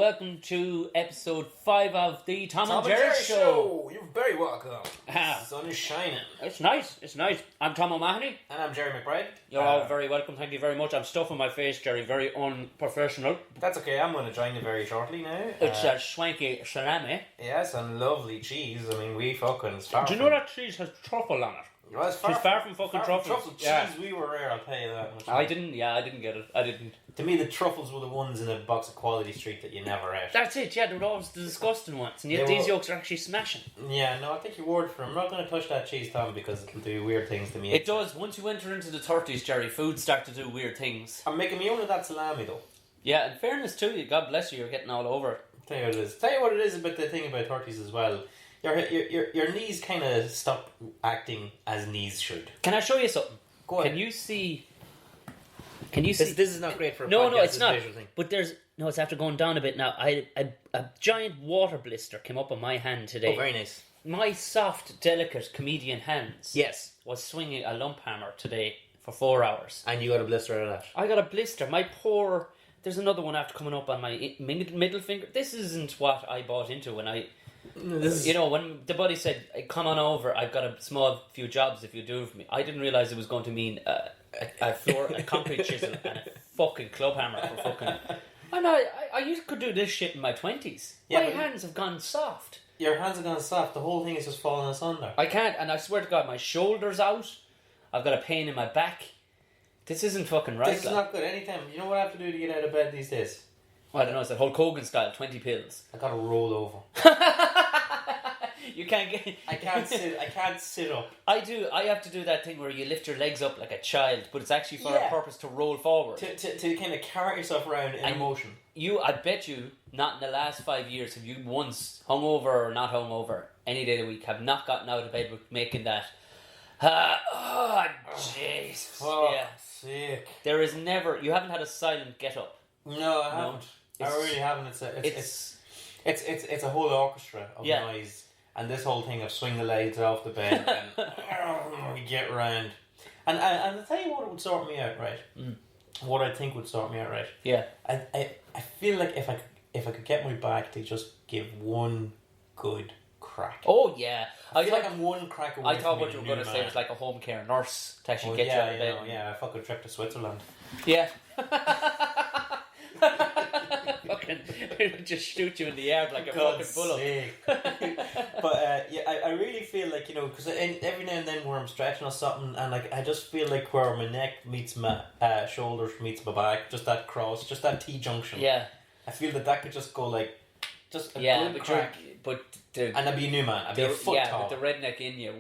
welcome to episode 5 of the Tom and Gerry Show. You're very welcome. Ah. Sun is shining. It's nice. I'm Tom Mahony. And I'm Gerry McBride. You're all very welcome, thank you very much. I'm stuffing my face, Gerry, very unprofessional. That's okay, I'm going to join you very shortly now. It's a swanky salami. Yes, and lovely cheese. I mean, we fucking Do you know that cheese has truffle on it? Well, it's far from fucking truffles. Truffle Yeah. cheese, we were rare, I'll tell you that much. I didn't get it. I didn't. To me, the truffles were the ones in a box of Quality Street that you never ate. That's it, yeah, they were always the disgusting ones. And yet They these were- yolks are actually smashing. Yeah, no, I think your word for it. I'm not going to touch that cheese, Tom, because it'll do weird things to me. It does. Once you enter into the 30s, Gerry, food start to do weird things. I'm making me own of that salami, though. Yeah, in fairness to you, God bless you, you're getting all over it. Tell you what it is about the thing about 30s as well. Your knees kind of stop acting as knees should. Can I show you something? Go on. Can you see? This is not great for a No, podcast, it's not. visual thing. But it's after going down a bit now. A giant water blister came up on my hand today. Oh, very nice. My soft, delicate comedian hands Yes. was swinging a lump hammer today for 4 hours. And you got a blister out of that. I got a blister. My poor... There's another one after coming up on my middle finger. This isn't what I bought into when I... You know, when the buddy said, come on over, I've got a small few jobs if you do it for me. I didn't realise it was going to mean a concrete chisel and a fucking club hammer for fucking... I know, I could do this shit in my 20s. Yeah, my but- hands have gone soft. Your hands are gone soft. The whole thing is just falling asunder. I can't, and I swear to God, my shoulder's out. I've got a pain in my back. This isn't fucking right. This is not good. Anytime. You know what I have to do to get out of bed these days? I don't know, it's that Hulk Hogan style, 20 pills. I gotta roll over. You can't get... I can't sit up. I have to do that thing where you lift your legs up like a child, but it's actually for a purpose to roll forward. To kind of carry yourself around in emotion. I bet you, not in the last 5 years, have you once, hungover or not hungover, any day of the week, have not gotten out of bed with making that, jeez. Oh, yeah. sick. There is never, you haven't had a silent get up. No, I haven't. I really haven't. It's a whole orchestra of noise. And this whole thing of swing the legs off the bed and we get round. And I'll tell you what would sort me out, right? What I think would sort me out, right? Yeah. I feel like if I could get my back to just give one good crack. Oh, yeah. I feel like I'm one crack away. I thought what you were going to say was like a home care nurse to actually get you out of bed. Yeah, a fucking trip to Switzerland. Yeah. Fucking just shoot you in the air like a fucking bullet. But I really feel like, you know, because every now and then where I'm stretching or something, and like I just feel like where my neck meets my shoulders meets my back, just that cross, just that T junction. Yeah. I feel that could just go like just a good crack. And I'd be a new man. I'd be a foot tall. But the redneck in you,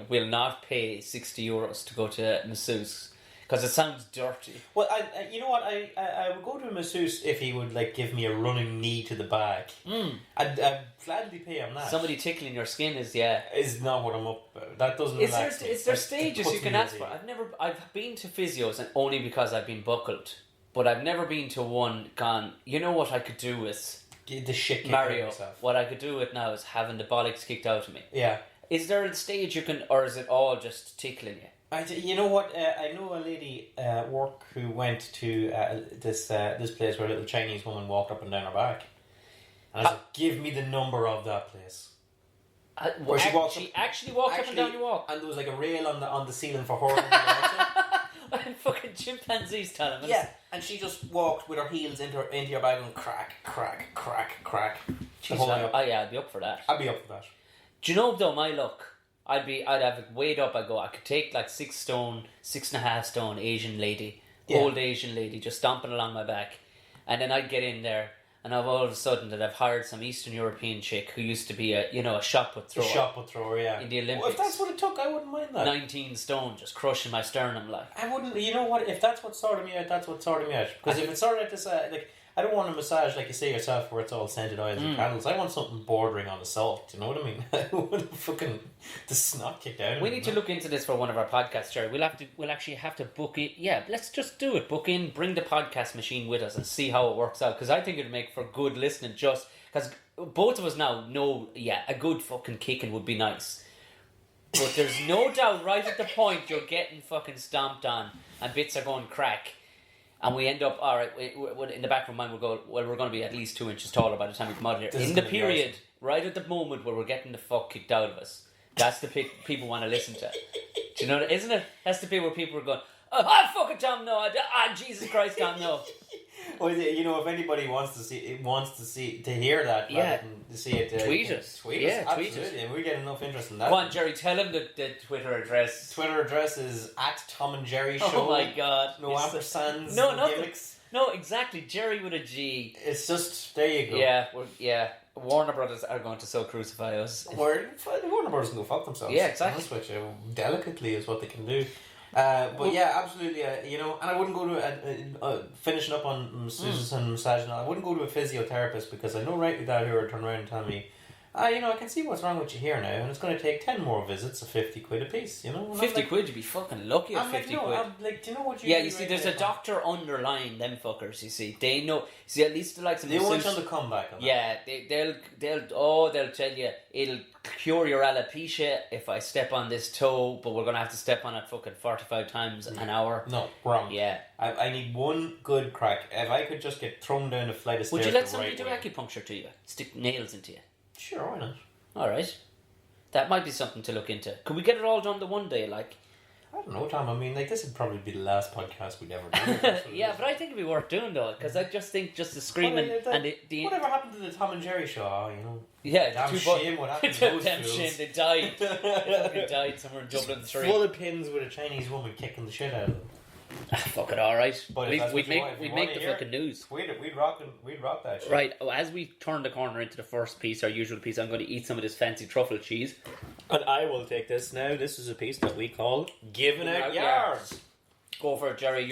will not pay €60 to go to a masseuse. Because it sounds dirty. Well, you know what? I would go to a masseuse if he would like give me a running knee to the back. I'd gladly pay him that. Somebody tickling your skin is not what I'm up about. That doesn't. Is there stages you can ask for? I've been to physios and only because I've been buckled, but I've never been to one gone. You know what I could do with the shit kicked Mario? out of yourself. What I could do with now is having the bollocks kicked out of me. Yeah. Is there a stage you can, or is it all just tickling you? You know what? I know a lady at work who went to this place where a little Chinese woman walked up and down her back. And I said, give me the number of that place. Where she actually walked up and down your walk? And there was like a rail on the ceiling for her. Fucking chimpanzees telling us. Yeah, and she just walked with her heels into your bag and crack, crack, crack, crack. I'd be up for that. I'd be up for that. Do you know though, my luck? I'd have it weighed up. I could take like 6 stone, 6.5 stone Asian lady, old Asian lady, just stomping along my back, and then I'd get in there, and all of a sudden that I've hired some Eastern European chick who used to be a shot put thrower. A shot put thrower, yeah. In the Olympics. Well, if that's what it took, I wouldn't mind that. 19 stone, just crushing my sternum like. I wouldn't. You know what? If that's what sorted me out, that's what sorted me out. Because if it sorted out this, like. I don't want a massage like you say yourself where it's all scented oils and candles. I want something bordering on assault. You know what I mean? I want fucking the snot kicked out of me. We need to look into this for one of our podcasts, Gerry. We'll actually have to book it. Yeah, let's just do it. Book in, bring the podcast machine with us and see how it works out. Because I think it'd make for good listening. Just because both of us now know, a good fucking kicking would be nice. But there's no doubt right at the point you're getting fucking stomped on and bits are going crack. And we end up, all right, in the back of my mind, we'll go, well, we're going to be at least 2 inches taller by the time we come out of here. In the period, right at the moment where we're getting the fuck kicked out of us, that's the people want to listen to. Do you know that, isn't it? That's the bit where people are going, oh, fucking Tom, no. Jesus Christ, Tom, no. Well, you know, if anybody wants to hear that, to see it, tweet us. Tweet us, absolutely. And we get enough interest in that. Go on, Gerry, tell him the Twitter address. Twitter address is @TomandJerry Show. Oh my God! No ampersands. No gimmicks. No, exactly. Gerry with a G. It's just there. You go. Yeah. Warner Brothers are going to so crucify us. Warner Brothers can go fuck themselves. Yeah, exactly. Which delicately is what they can do. But yeah, absolutely. You know, and I wouldn't go to finishing up on massages and massage. I wouldn't go to a physiotherapist because I know rightly that who would turn around and tell me, you know, I can see what's wrong with you here now, and it's going to take 10 more visits of 50 quid a piece. You know, 50 quid, you'd be fucking lucky at 50 quid. I'm like, do you know what you? Yeah, you see, there's a doctor underlying them fuckers. You see, they know. See, at least like some. They want you on the comeback. Yeah, they'll tell you it'll cure your alopecia if I step on this toe, but we're gonna have to step on it fucking 45 times an hour. No, wrong. Yeah, I need one good crack. If I could just get thrown down a flight of stairs. Would you let somebody do acupuncture to you? Stick nails into you? Sure, why not? Alright. That might be something to look into. Could we get it all done the one day, like? I don't know, Tom. I mean, like, this would probably be the last podcast we'd ever do. Yeah, but I think it'd be worth doing, though, because I just think just the screaming and the... Whatever happened to the Tom and Jerry show, you know? Yeah, damn shame what happened to those damn fools. Shame, they died. They died somewhere in Dublin 3. Full of pins with a Chinese woman kicking the shit out of them. Fuck it, alright. We'd make the hear, fucking news. We'd rock that shit. Right, as we turn the corner into the first piece, our usual piece, I'm going to eat some of this fancy truffle cheese. And I will take this now. This is a piece that we call Giving Out Yards. Go for it, Gerry.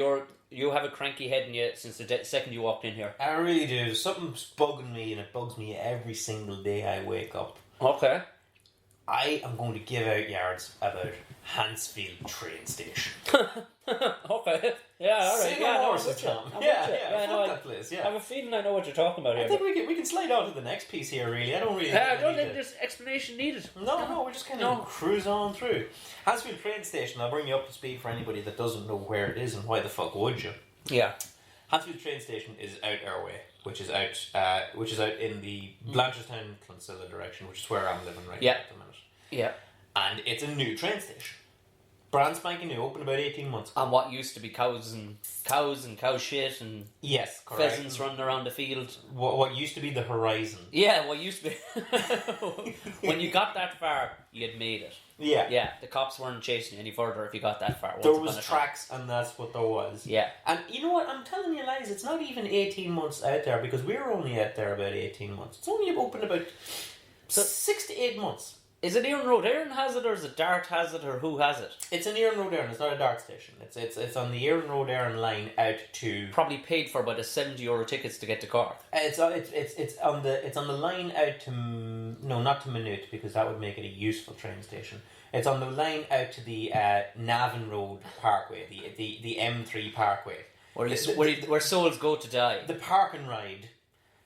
You have a cranky head in you since the second you walked in here. I really do. Something's bugging me, and it bugs me every single day I wake up. Okay. I am going to give out yards about Hansfield train station. Okay. Yeah, alright. Say no more, Tom. That place. Yeah. I have a feeling I know what you're talking about here. I think we can slide on to the next piece here. Really, I don't really. I don't think there's explanation needed. No, we're just kind of cruise on through Hansfield train station. I'll bring you up to speed for anybody that doesn't know where it is and why the fuck would you? Yeah. Hansfield train station is out our way, which is out in the Blanchardstown Clonsilla direction, which is where I'm living at the minute. Yeah. And it's a new train station. Brand spanking new, open about 18 months ago. And what used to be cows and cow shit and yes, correct. Pheasants running around the field. What used to be the horizon. Yeah, what used to be. When you got that far, you had made it. Yeah. Yeah, the cops weren't chasing you any further if you got that far. There was tracks and that's what there was. Yeah. And you know what, I'm telling you lies, it's not even 18 months out there because we were only out there about 18 months. It's only open about 6 to 8 months. Is it Erin Road Erin has it, or is it Dart has it, or who has it? It's an Erin Road Erin. It's not a Dart station. It's on the Erin Road Erin line out to. Probably paid for by the €70 tickets to get to Cork. It's on the line out to not to Maynooth because that would make it a useful train station. It's on the line out to the Navan Road Parkway, the M3 Parkway, where souls go to die. The park and ride.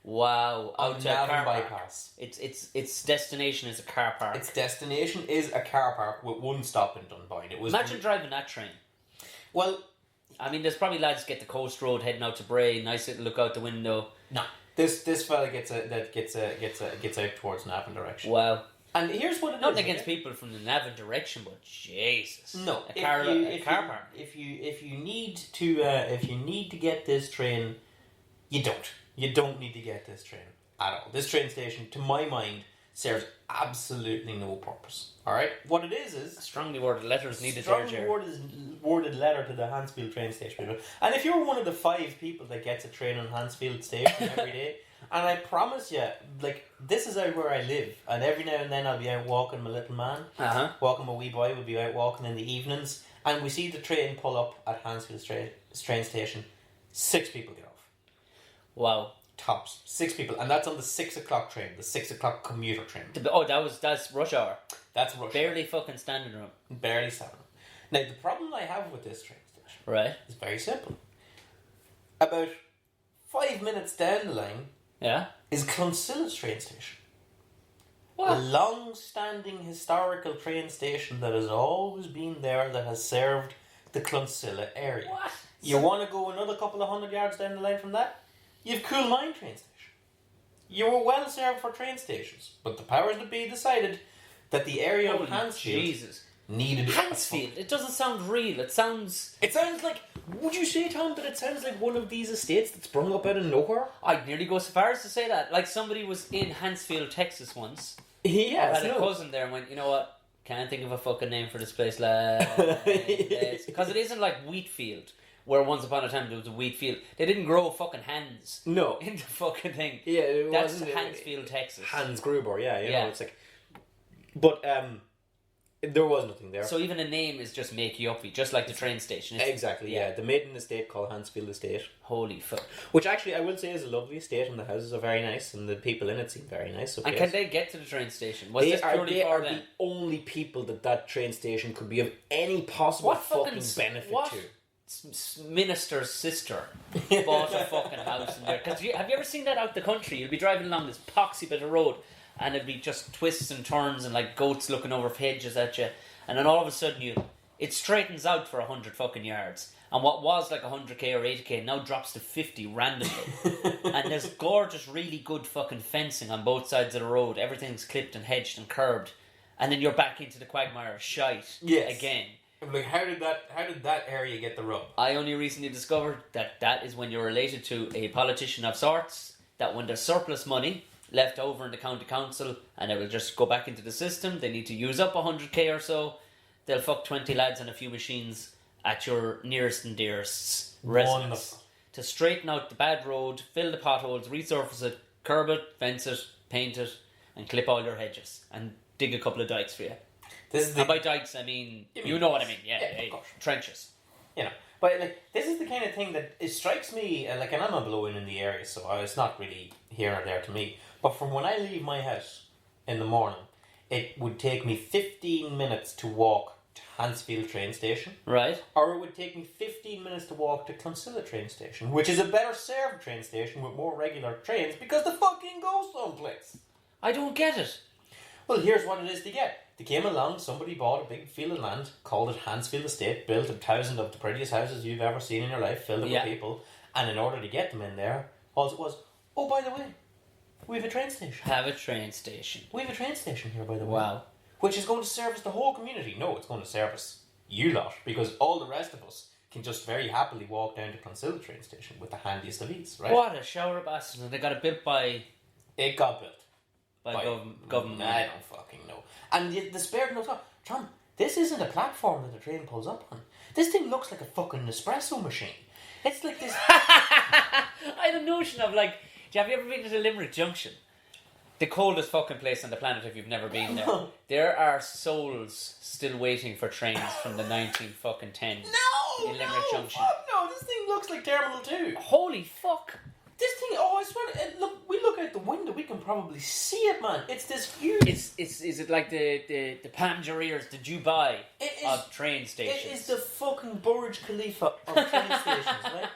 Wow, on the Navan bypass. Its destination is a car park. Its destination is a car park with one stop in Dunboyne. Imagine driving that train. Well, I mean, there's probably lads get the coast road heading out to Bray. Nice little look out the window. No, this fella gets out towards Navan direction. Wow. And here's what it Nothing is. against people from the Navan direction, but Jesus. No, a car park. If you need to get this train, you don't. You don't need to get this train at all. This train station, to my mind, serves absolutely no purpose. Alright? What it is... A strongly worded letter is needed there, Gerry. Worded letter to the Hansfield train station people. And if you're one of the 5 people that gets a train on Hansfield station every day, and I promise you, like, this is out where I live, and every now and then I'll be out walking my little man, walking my wee boy, we'll be out walking in the evenings, and we see the train pull up at Hansfield train station. 6 people get off. Wow. Tops. 6 people. And that's on the 6 o'clock train. The 6 o'clock commuter train. That's rush hour. That's rush Barely hour. fucking standing room. Barely standing room. Now, the problem I have with this train station... Right. ...is very simple. About 5 minutes down the line... Yeah. ...is Clonsilla's train station. What? A long-standing historical train station that has always been there, that has served the Clonsilla area. What? You want to go another couple of 100 yards down the line from that? You've Coolmine train station. You were well served for train stations, but the powers that be decided that the area of Hansfield needed Hansfield. It doesn't sound real. It sounds like. Would you say, Tom, that it sounds like one of these estates that sprung up out of nowhere? I'd nearly go so far as to say that. Like somebody was in Hansfield, Texas once. Yeah, I had a cousin there and went, you know what? Can't think of a fucking name for this place, lad. Because it isn't like Wheatfield, where once upon a time there was a wheat field. They didn't grow fucking hands. No. In the fucking thing. Yeah, that's Hansfield, Texas. Hans Gruber, you know, it's like. But there was nothing there. So even a name is just make-you-uppy, just like the train station. Exactly, yeah. The maiden estate called Hansfield Estate. Holy fuck. Which actually I will say is a lovely estate, and the houses are very nice, and the people in it seem very nice. Okay. And can they get to the train station? Was this purely they for are them? the only people that train station could be of any possible fucking benefit to. Minister's sister bought a fucking house in there? Because have you ever seen that out the country? You'll be driving along this poxy bit of road, and it'd be just twists and turns and like goats looking over hedges at you, and then all of a sudden it straightens out for 100 fucking yards, and what was like 100k or 80k now drops to 50 randomly. And there's gorgeous, really good fucking fencing on both sides of the road. Everything's clipped and hedged and curbed, and then you're back into the quagmire of shite again. Like, how did that area get the rub? I only recently discovered that is when you're related to a politician of sorts, that when there's surplus money left over in the county council and it will just go back into the system, they need to use up 100k or so, they'll fuck 20 lads and a few machines at your nearest and dearest's residence to straighten out the bad road, fill the potholes, resurface it, curb it, fence it, paint it, and clip all your hedges and dig a couple of dikes for you. And by dikes, I mean, you know what I mean. Yeah, trenches. You know, but like this is the kind of thing that it strikes me. Like, and I'm a blow-in the area, so it's not really here or there to me. But from when I leave my house in the morning, it would take me 15 minutes to walk to Hansfield train station. Right. Or it would take me 15 minutes to walk to Clonsilla train station, which is a better served train station with more regular trains because the fucking goes someplace. I don't get it. Well, here's what it is to get. They came along, somebody bought a big field of land, called it Hansfield Estate, built 1,000 of the prettiest houses you've ever seen in your life, filled it with people, and in order to get them in there, all it was, oh, by the way, we have a train station. We have a train station here, by the way. Wow. Which is going to service the whole community. No, it's going to service you lot, because all the rest of us can just very happily walk down to Clonsilla train station with the handiest of ease, right? What a shower of bastards. And they got it built by... It got built. By government. I don't fucking know. And the spare no thought, John, this isn't a platform that the train pulls up on. This thing looks like a fucking Nespresso machine. It's like this... I had a notion of like... Have you ever been to Limerick Junction? The coldest fucking place on the planet if you've never been there. There are souls still waiting for trains from the 1910s. No! In Limerick Junction. Fuck no, this thing looks like Terminal 2. Holy fuck. This thing, I swear, look, we look out the window, we can probably see it, man. It's this huge... Is it like the Panjariers, the Dubai of train stations? It is the fucking Burj Khalifa of train stations, right?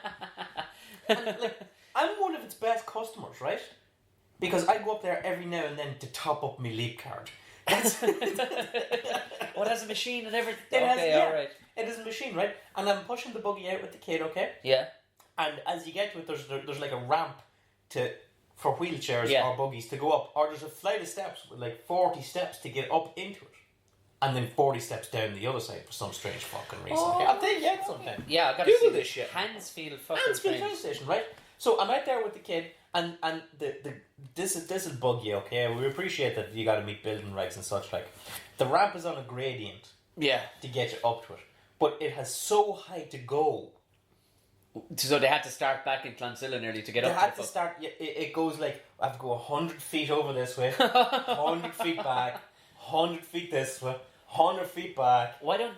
And, like, I'm one of its best customers, right? Because I go up there every now and then to top up my Leap card. What has a machine and everything? Alright. It is a machine, right? And I'm pushing the buggy out with the kid, okay? Yeah. And as you get to it, there's like a ramp for wheelchairs or buggies to go up, or there's a flight of steps with like 40 steps to get up into it, and then 40 steps down the other side for some strange fucking reason. Oh, I'll take you out sometime. Yeah, I gotta Google see this shit. Hansfield train station, right? So I'm out there with the kid, and this is buggy, okay? We appreciate that you got to meet building regs and such. Like, the ramp is on a gradient, to get you up to it, but it has so high to go. So they had to start back in Clonsilla nearly to get up. They had to start. It goes like I have to go 100 feet over this way, 100 feet back, 100 feet this way, 100 feet back. Why don't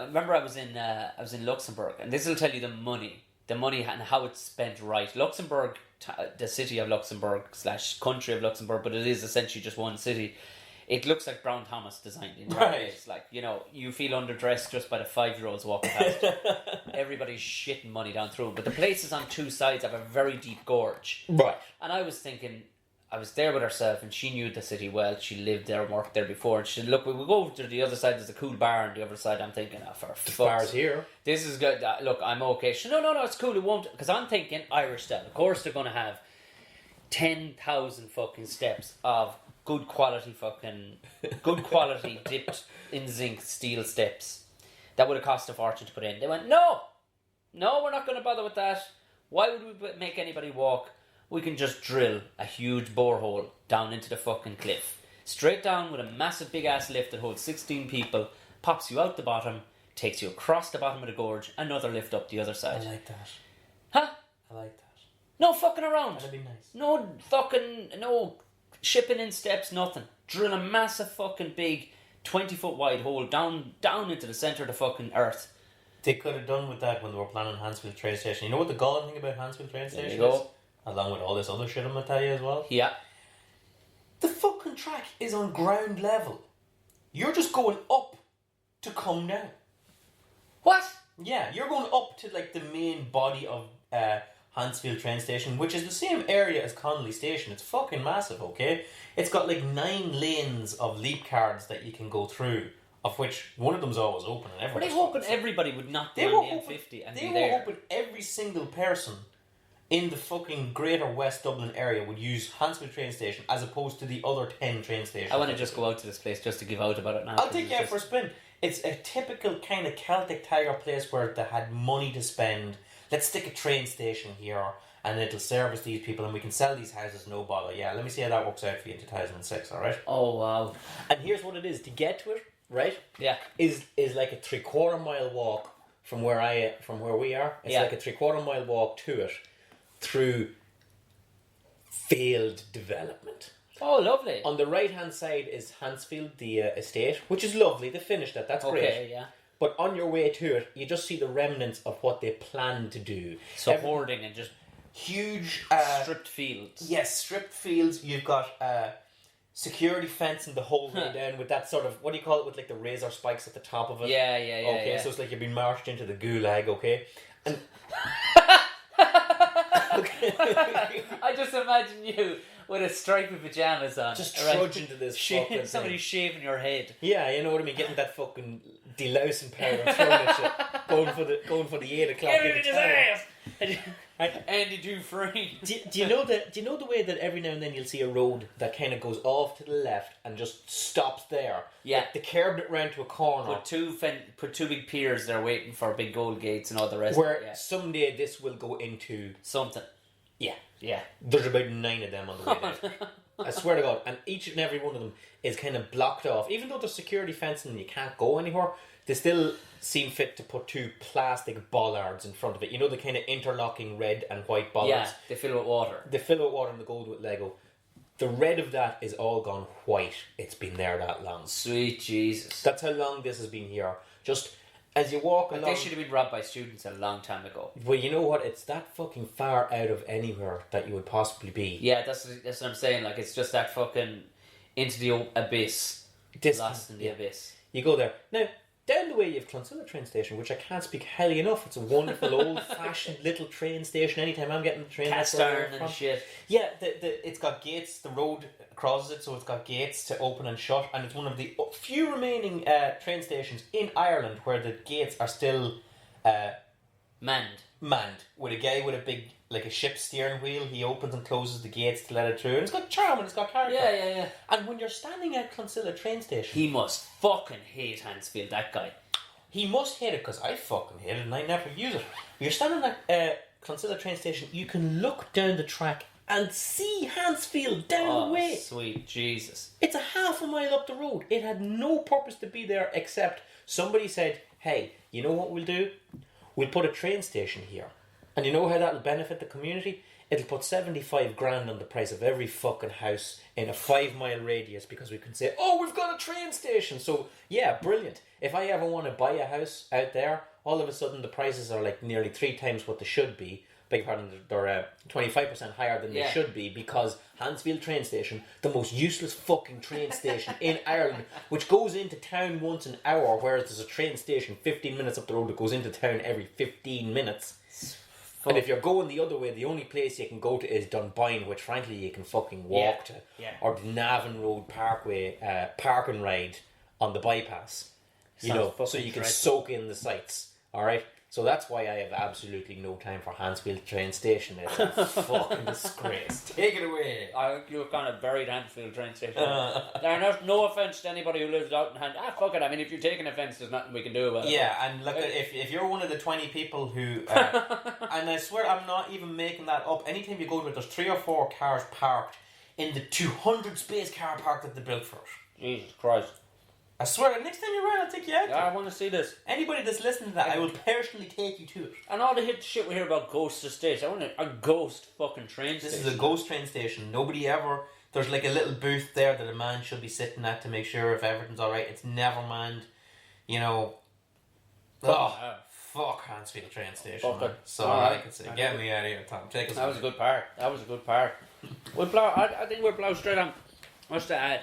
remember I was in Luxembourg, and this will tell you the money and how it's spent right. Luxembourg, the city of Luxembourg / country of Luxembourg, but it is essentially just one city. It looks like Brown Thomas designed it. Right. It's like, you feel underdressed just by the 5-year-olds walking past. Everybody's shitting money down through. But the place is on two sides of a very deep gorge. Right. And I was thinking, I was there with herself, and she knew the city well. She lived there and worked there before. And she said, look, we will go over to the other side. There's a cool bar on the other side. I'm thinking, for fuck's bar's here. This is good. Look, I'm okay. She said, no, it's cool. It won't. Because I'm thinking Irish style. Of course they're going to have 10,000 fucking steps of good quality dipped in zinc steel steps. That would have cost a fortune to put in. They went, no, we're not going to bother with that. Why would we make anybody walk? We can just drill a huge borehole down into the fucking cliff. Straight down with a massive big ass lift that holds 16 people, pops you out the bottom, takes you across the bottom of the gorge, another lift up the other side. I like that. Huh? I like that. No fucking around. That'd be nice. No shipping in steps, nothing. Drill a massive fucking big 20-foot wide hole down into the centre of the fucking earth. They could have done with that when they were planning Hansfield train station. You know what the galling thing about Hansfield train station is? Go. Along with all this other shit I'm going to tell you as well. Yeah. The fucking track is on ground level. You're just going up to come down. What? Yeah, you're going up to like the main body of Hansfield train station, which is the same area as Connolly station. It's fucking massive, okay? It's got like 9 lanes of leap cards that you can go through, of which one of them's always open. And were they hoping everybody would not be on the M50 and be there? They were hoping every single person in the fucking greater West Dublin area would use Hansfield train station as opposed to the other 10 train stations. I want to just go out to this place just to give out about it now. I'll take you out for a spin. It's a typical kind of Celtic Tiger place where they had money to spend. Let's stick a train station here and it'll service these people and we can sell these houses no bother. Yeah, let me see how that works out for you in 2006, alright? Oh, wow. And here's what it is. To get to it, right? Yeah. Is like a 3/4 mile walk from where we are. It's like a 3/4 mile walk to it through field development. Oh, lovely. On the right hand side is Hansfield, the estate, which is lovely. They finished that. That's great. Okay, yeah. But on your way to it, you just see the remnants of what they plan to do. So hoarding and just huge stripped fields. Yes, stripped fields. You've got security fencing the whole way down with that sort of, what do you call it, with like the razor spikes at the top of it? Yeah. Okay, so it's like you've been marched into the gulag, okay? And I just imagine you with a striped pajamas on. Just trudging to this fucking somebody thing. shaving your head. Yeah, you know what I mean? Getting that fucking delousing powder and throwing at you. Going for the 8 o'clock. Get it in his ass! Andy Dufresne. Do you know the way that every now and then you'll see a road that kind of goes off to the left and just stops there? Yeah. Like they curved it round to a corner. Put two big piers there waiting for big gold gates and all the rest. Where someday this will go into something. Yeah. There's about 9 of them on the way down. I swear to God. And each and every one of them is kind of blocked off. Even though there's security fencing and you can't go anywhere, they still seem fit to put 2 plastic bollards in front of it. You know, the kind of interlocking red and white bollards? Yeah, they fill with water. They fill with water and the gold with Lego. The red of that is all gone white. It's been there that long. Sweet Jesus. That's how long this has been here. Just as you walk along... They should have been robbed by students a long time ago. Well, you know what? It's that fucking far out of anywhere that you would possibly be. Yeah, that's what I'm saying. Like, it's just that fucking into the abyss. Lost in the abyss. You go there. Now, down the way you have Clonsilla train station, which I can't speak highly enough. It's a wonderful old-fashioned little train station. Anytime I'm getting the train... Cast iron and shit. Yeah, it's got gates. The road crosses it, so it's got gates to open and shut. And it's one of the few remaining train stations in Ireland where the gates are still... Manned. With a guy with a big... like a ship steering wheel. He opens and closes the gates to let it through. And it's got charm and it's got character. Yeah. And when you're standing at Clonsilla train station... He must fucking hate Hansfield, that guy. He must hate it, because I fucking hate it and I never use it. When you're standing at Clonsilla train station, you can look down the track and see Hansfield down the way. Sweet Jesus. It's a half a mile up the road. It had no purpose to be there except somebody said, hey, you know what we'll do? We'll put a train station here. And you know how that'll benefit the community? It'll put 75 grand on the price of every fucking house in a 5 mile radius, because we can say, oh, we've got a train station. So, yeah, brilliant. If I ever want to buy a house out there, all of a sudden the prices are like nearly 3 times what they should be. Beg your pardon, they're 25% higher than they should be, because Hansfield train station, the most useless fucking train station in Ireland, which goes into town once an hour, whereas there's a train station 15 minutes up the road that goes into town every 15 minutes. And if you're going the other way, the only place you can go to is Dunboyne, which frankly you can fucking walk to. Yeah. Or the Navan Road Parkway, park and ride on the bypass. You know, so you can soak in the sights. Alright? So that's why I have absolutely no time for Hansfield train station. It's a fucking disgrace. Take it away. You're kind of buried Hansfield train station. There's no offence to anybody who lives out in fuck it. I mean, if you're taking offence, there's nothing we can do about it. Yeah, and look, if you're one of the 20 people who... and I swear I'm not even making that up. Anytime you go to it, there's 3 or 4 cars parked in the 200 space car park that they built for it. Jesus Christ. I swear, next time you're around, I'll take you out. Yeah, I want to see this. Anybody that's listening to that, I will personally take you to it. And all the shit we hear about ghost estates, I want a ghost fucking train station. This is a ghost train station. Nobody ever... There's like a little booth there that a man should be sitting at to make sure if everything's alright. It's never manned. You know... Fuck Hansfield train station. Fuck it. So I can say, get me out of here, Tom. Take us That was a good part. I think we're blow straight on. What's to add?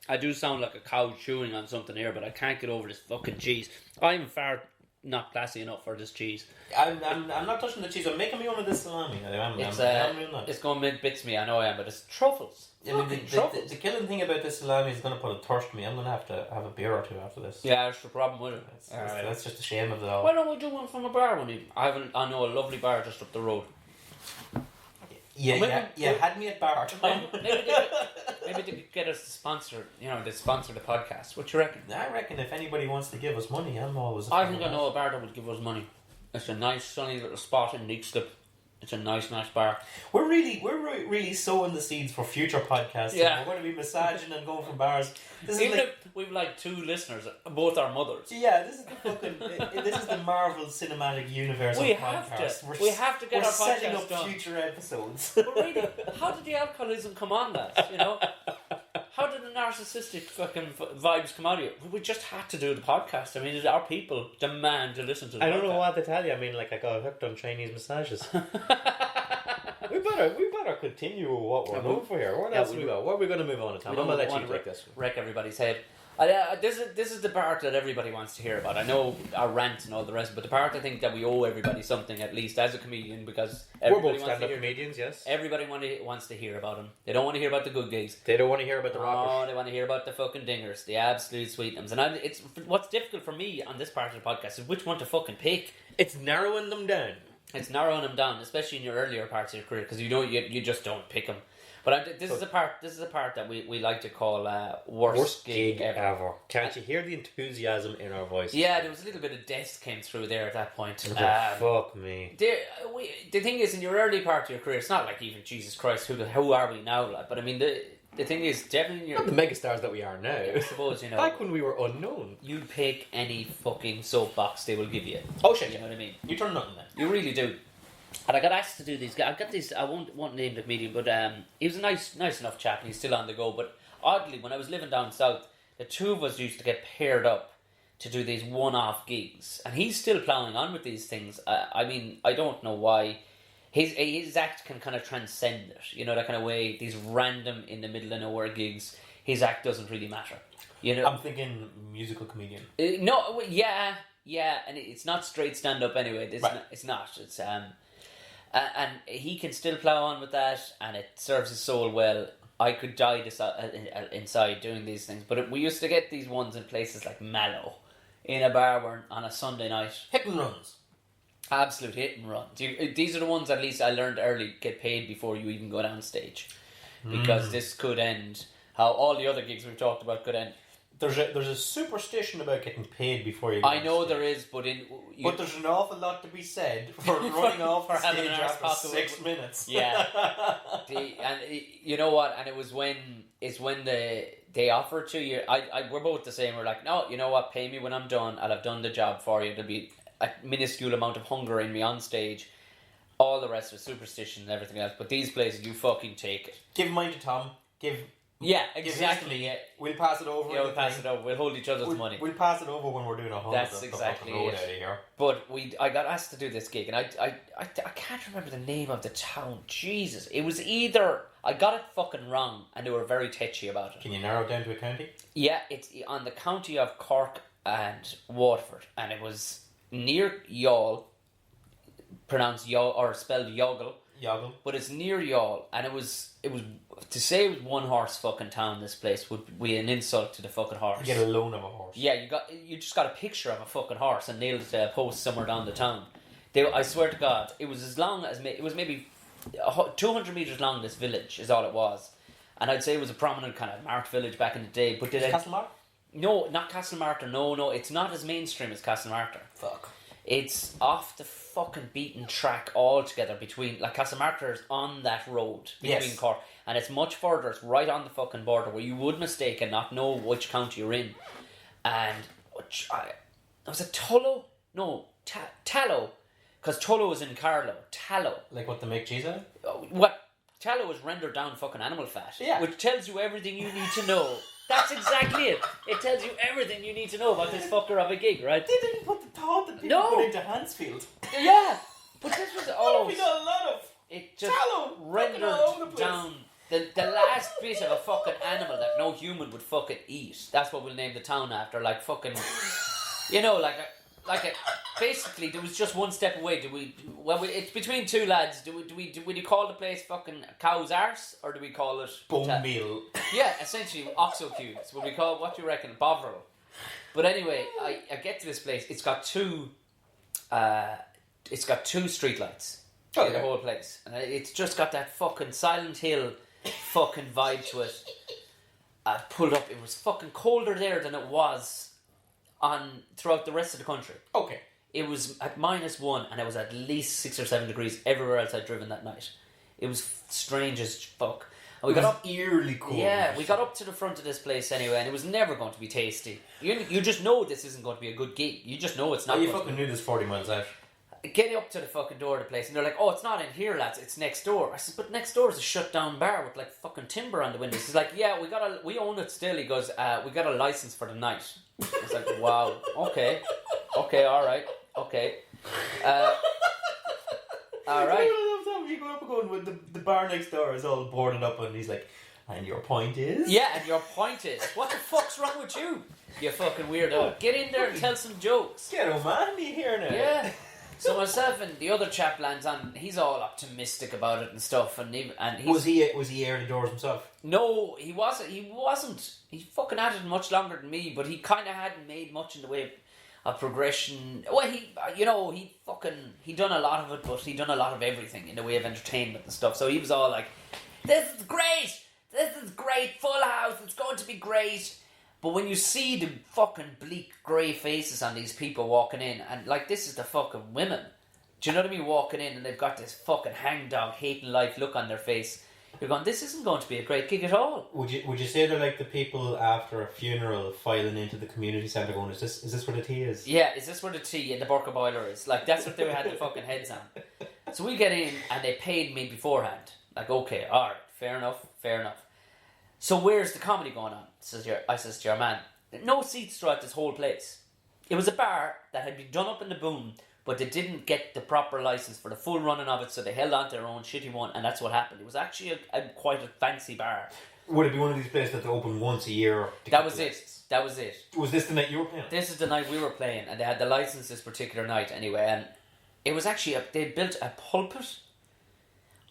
I do sound like a cow chewing on something here, but I can't get over this fucking cheese. I'm far not classy enough for this cheese. I'm not touching the cheese. I'm making me one of this salami. It's going to bits me, I know I am, but it's truffles. I mean, the killing thing about this salami is going to put a thirst to me. I'm going to have a beer or two after this. Yeah, that's the problem with it. That's just a shame of it all. Why don't we do one from a bar one evening? I know a lovely bar just up the road. Yeah, had me at bar time. Maybe they could get us to sponsor, they sponsor the podcast. What you reckon? I reckon if anybody wants to give us money, I'm always... I think I know a bar that would give us money. It's a nice sunny little spot in Neekslip. It's a nice bar. We're really sowing the seeds for future podcasts. Yeah. We're going to be massaging and going from bars. Even if we've like 2 listeners, both our mothers. Yeah, this is the Marvel Cinematic Universe of podcasts. We have to get our podcast setting up done. future episodes. But really, how did the alcoholism come on that? How did the narcissistic fucking vibes come out of you? We just had to do the podcast. I mean, our people demand to listen to the podcast. I don't know what to tell you. I mean, like, I got hooked on Chinese massages. we better continue what we're moving for here. What else we got? What are we going to move on to, Tom? I'm going to let you take this one. Wreck everybody's head. This is the part that everybody wants to hear about. I know our rant and all the rest, but the part I think that we owe everybody something, at least as a comedian, because we're both stand-up comedians, yes. Everybody wants to hear about them. They don't want to hear about the good gigs. They don't want to hear about the rockers. Oh, they want to hear about the fucking dingers, the absolute sweetums. And it's what's difficult for me on this part of the podcast is which one to fucking pick. It's narrowing them down. It's narrowing them down, especially in your earlier parts of your career, because you just don't pick them. But this is a part that we like to call worst gig ever. Can't you hear the enthusiasm in our voice? Yeah, there was a little bit of death came through there at that point. Fuck me. The thing is, in your early part of your career, it's not like even Jesus Christ, who are we now? Like, but I mean, the thing is, definitely not the megastars that we are now. I suppose back when we were unknown. You pick any fucking soapbox they will give you. Oh shit! You know what I mean? You turn nothing then. You really do. And I got asked to do these. I got this. I won't name the comedian, but he was a nice enough chap, and he's still on the go. But oddly, when I was living down south, the 2 of us used to get paired up to do these one-off gigs, and he's still ploughing on with these things. I mean, I don't know why. His act can kind of transcend it, that kind of way. These random in the middle of nowhere gigs, his act doesn't really matter. I'm thinking musical comedian. No, yeah, and it's not straight stand up anyway. It's not. It's and he can still plough on with that, and it serves his soul well. I could die inside doing these things, but we used to get these ones in places like Mallow, in a bar on a Sunday night. Hit and runs. Absolute hit and runs. These are the ones, at least I learned early, get paid before you even go down stage. Because this could end how all the other gigs we've talked about could end. There's a superstition about getting paid before you go I know there is, but but there's an awful lot to be said for running off the stage after 6 minutes. Yeah. And you know what? And it was when they offered to you. We're both the same. We're like, no, you know what? Pay me when I'm done. I'll have done the job for you. There'll be a minuscule amount of hunger in me on stage. All the rest is superstition and everything else. But these places, you fucking take it. Give mine to Tom. Yeah, exactly. Yeah. We'll pass it over. Yeah, we'll pass it over. We'll hold each other's money. We'll pass it over when we're doing a whole That's exactly road it. out of here. But I got asked to do this gig, and I can't remember the name of the town. Jesus, it was either I got it fucking wrong, and they were very tetchy about it. Can you narrow it down to a county? Yeah, it's on the county of Cork and Waterford, and it was near Youghal, pronounced or spelled Youghal. Youghal. But it's near Youghal, and it was to say it was one horse fucking town. This place would be an insult to the fucking horse. You get a loan of a horse. Yeah, you just got a picture of a fucking horse and nailed it to a post somewhere down the town. I swear to God, it was as long as it was maybe 200 meters long. This village is all it was, and I'd say it was a prominent kind of mart village back in the day. But Castlemartyr? No, not Castlemartyr. No, it's not as mainstream as Castlemartyr. Fuck. It's off the fucking beaten track altogether between... Like, Castlemartyr is on that road between Cork. And it's much further. It's right on the fucking border where you would mistake and not know which county you're in. And... was it Tullow? No, Tallow. Because Tullow is in Carlow. Tallow. Like what they make cheese out of? What? Tallow is rendered down fucking animal fat. Yeah. Which tells you everything you need to know. That's exactly it. It tells you everything you need to know about this fucker of a gig, right? They didn't put the thought that people put into Hansfield. Yeah. But this was all... We got a lot of... It just tallow rendered down the last bit of a fucking animal that no human would fucking eat. That's what we'll name the town after. Like fucking... You know, basically, there was just one step away. It's between two lads. Would you call the place fucking cow's arse, or do we call it bone meal? Yeah, essentially oxo cubes. Would we call it, what do you reckon, bovril? But anyway, I get to this place. It's got two street lights in the whole place, and it's just got that fucking Silent Hill fucking vibe to it. I pulled up. It was fucking colder there than it was throughout the rest of the country. Okay. It was at -1, and it was at least 6 or 7 degrees everywhere else I'd driven that night. It was strange as fuck. And we got up eerily cold. Yeah, we got up to the front of this place anyway, and it was never going to be tasty. You just know this isn't going to be a good gig. You just know it's not. You fucking knew this 40 miles out. Getting up to the fucking door of the place, and they're like, "Oh, it's not in here, lads. It's next door." I said, "But next door is a shut down bar with like fucking timber on the windows." He's like, "Yeah, we own it still." He goes, "We got a license for the night." I was like, "Wow, okay, all right, okay, all right." You go up and going with the bar next door is all boarded up, and he's like, "And your point is?" Yeah, and your point is, what the fuck's wrong with you? You fucking weirdo. Get in there and tell some jokes. Get O'Mahony here now. Yeah. So myself and the other chap lands on. He's all optimistic about it and stuff, and he's, was he airing the doors himself? No, he wasn't. He fucking had it much longer than me, but he kind of hadn't made much in the way of progression. Well, he done a lot of it, but he done a lot of everything in the way of entertainment and stuff. So he was all like, "This is great. Full house. It's going to be great." But when you see the fucking bleak grey faces on these people walking in, and like this is the fucking women, do you know what I mean? Walking in and they've got this fucking hangdog, hating life look on their face. You're going, this isn't going to be a great gig at all. Would you say they're like the people after a funeral filing into the community centre going, is this where the tea is? Yeah, is this where the tea and the Burka boiler is? Like that's what they had their fucking heads on. So we get in and they paid me beforehand. Like, okay, alright, fair enough. So where's the comedy going on? I says to your man, no seats throughout this whole place. It was a bar that had been done up in the boom, but they didn't get the proper license for the full running of it, so they held on to their own shitty one, and that's what happened. It was actually quite a fancy bar. Would it be one of these places that they open once a year? That was it. Was this the night you were playing? This is the night we were playing, and they had the license this particular night anyway, and it was actually, they built a pulpit.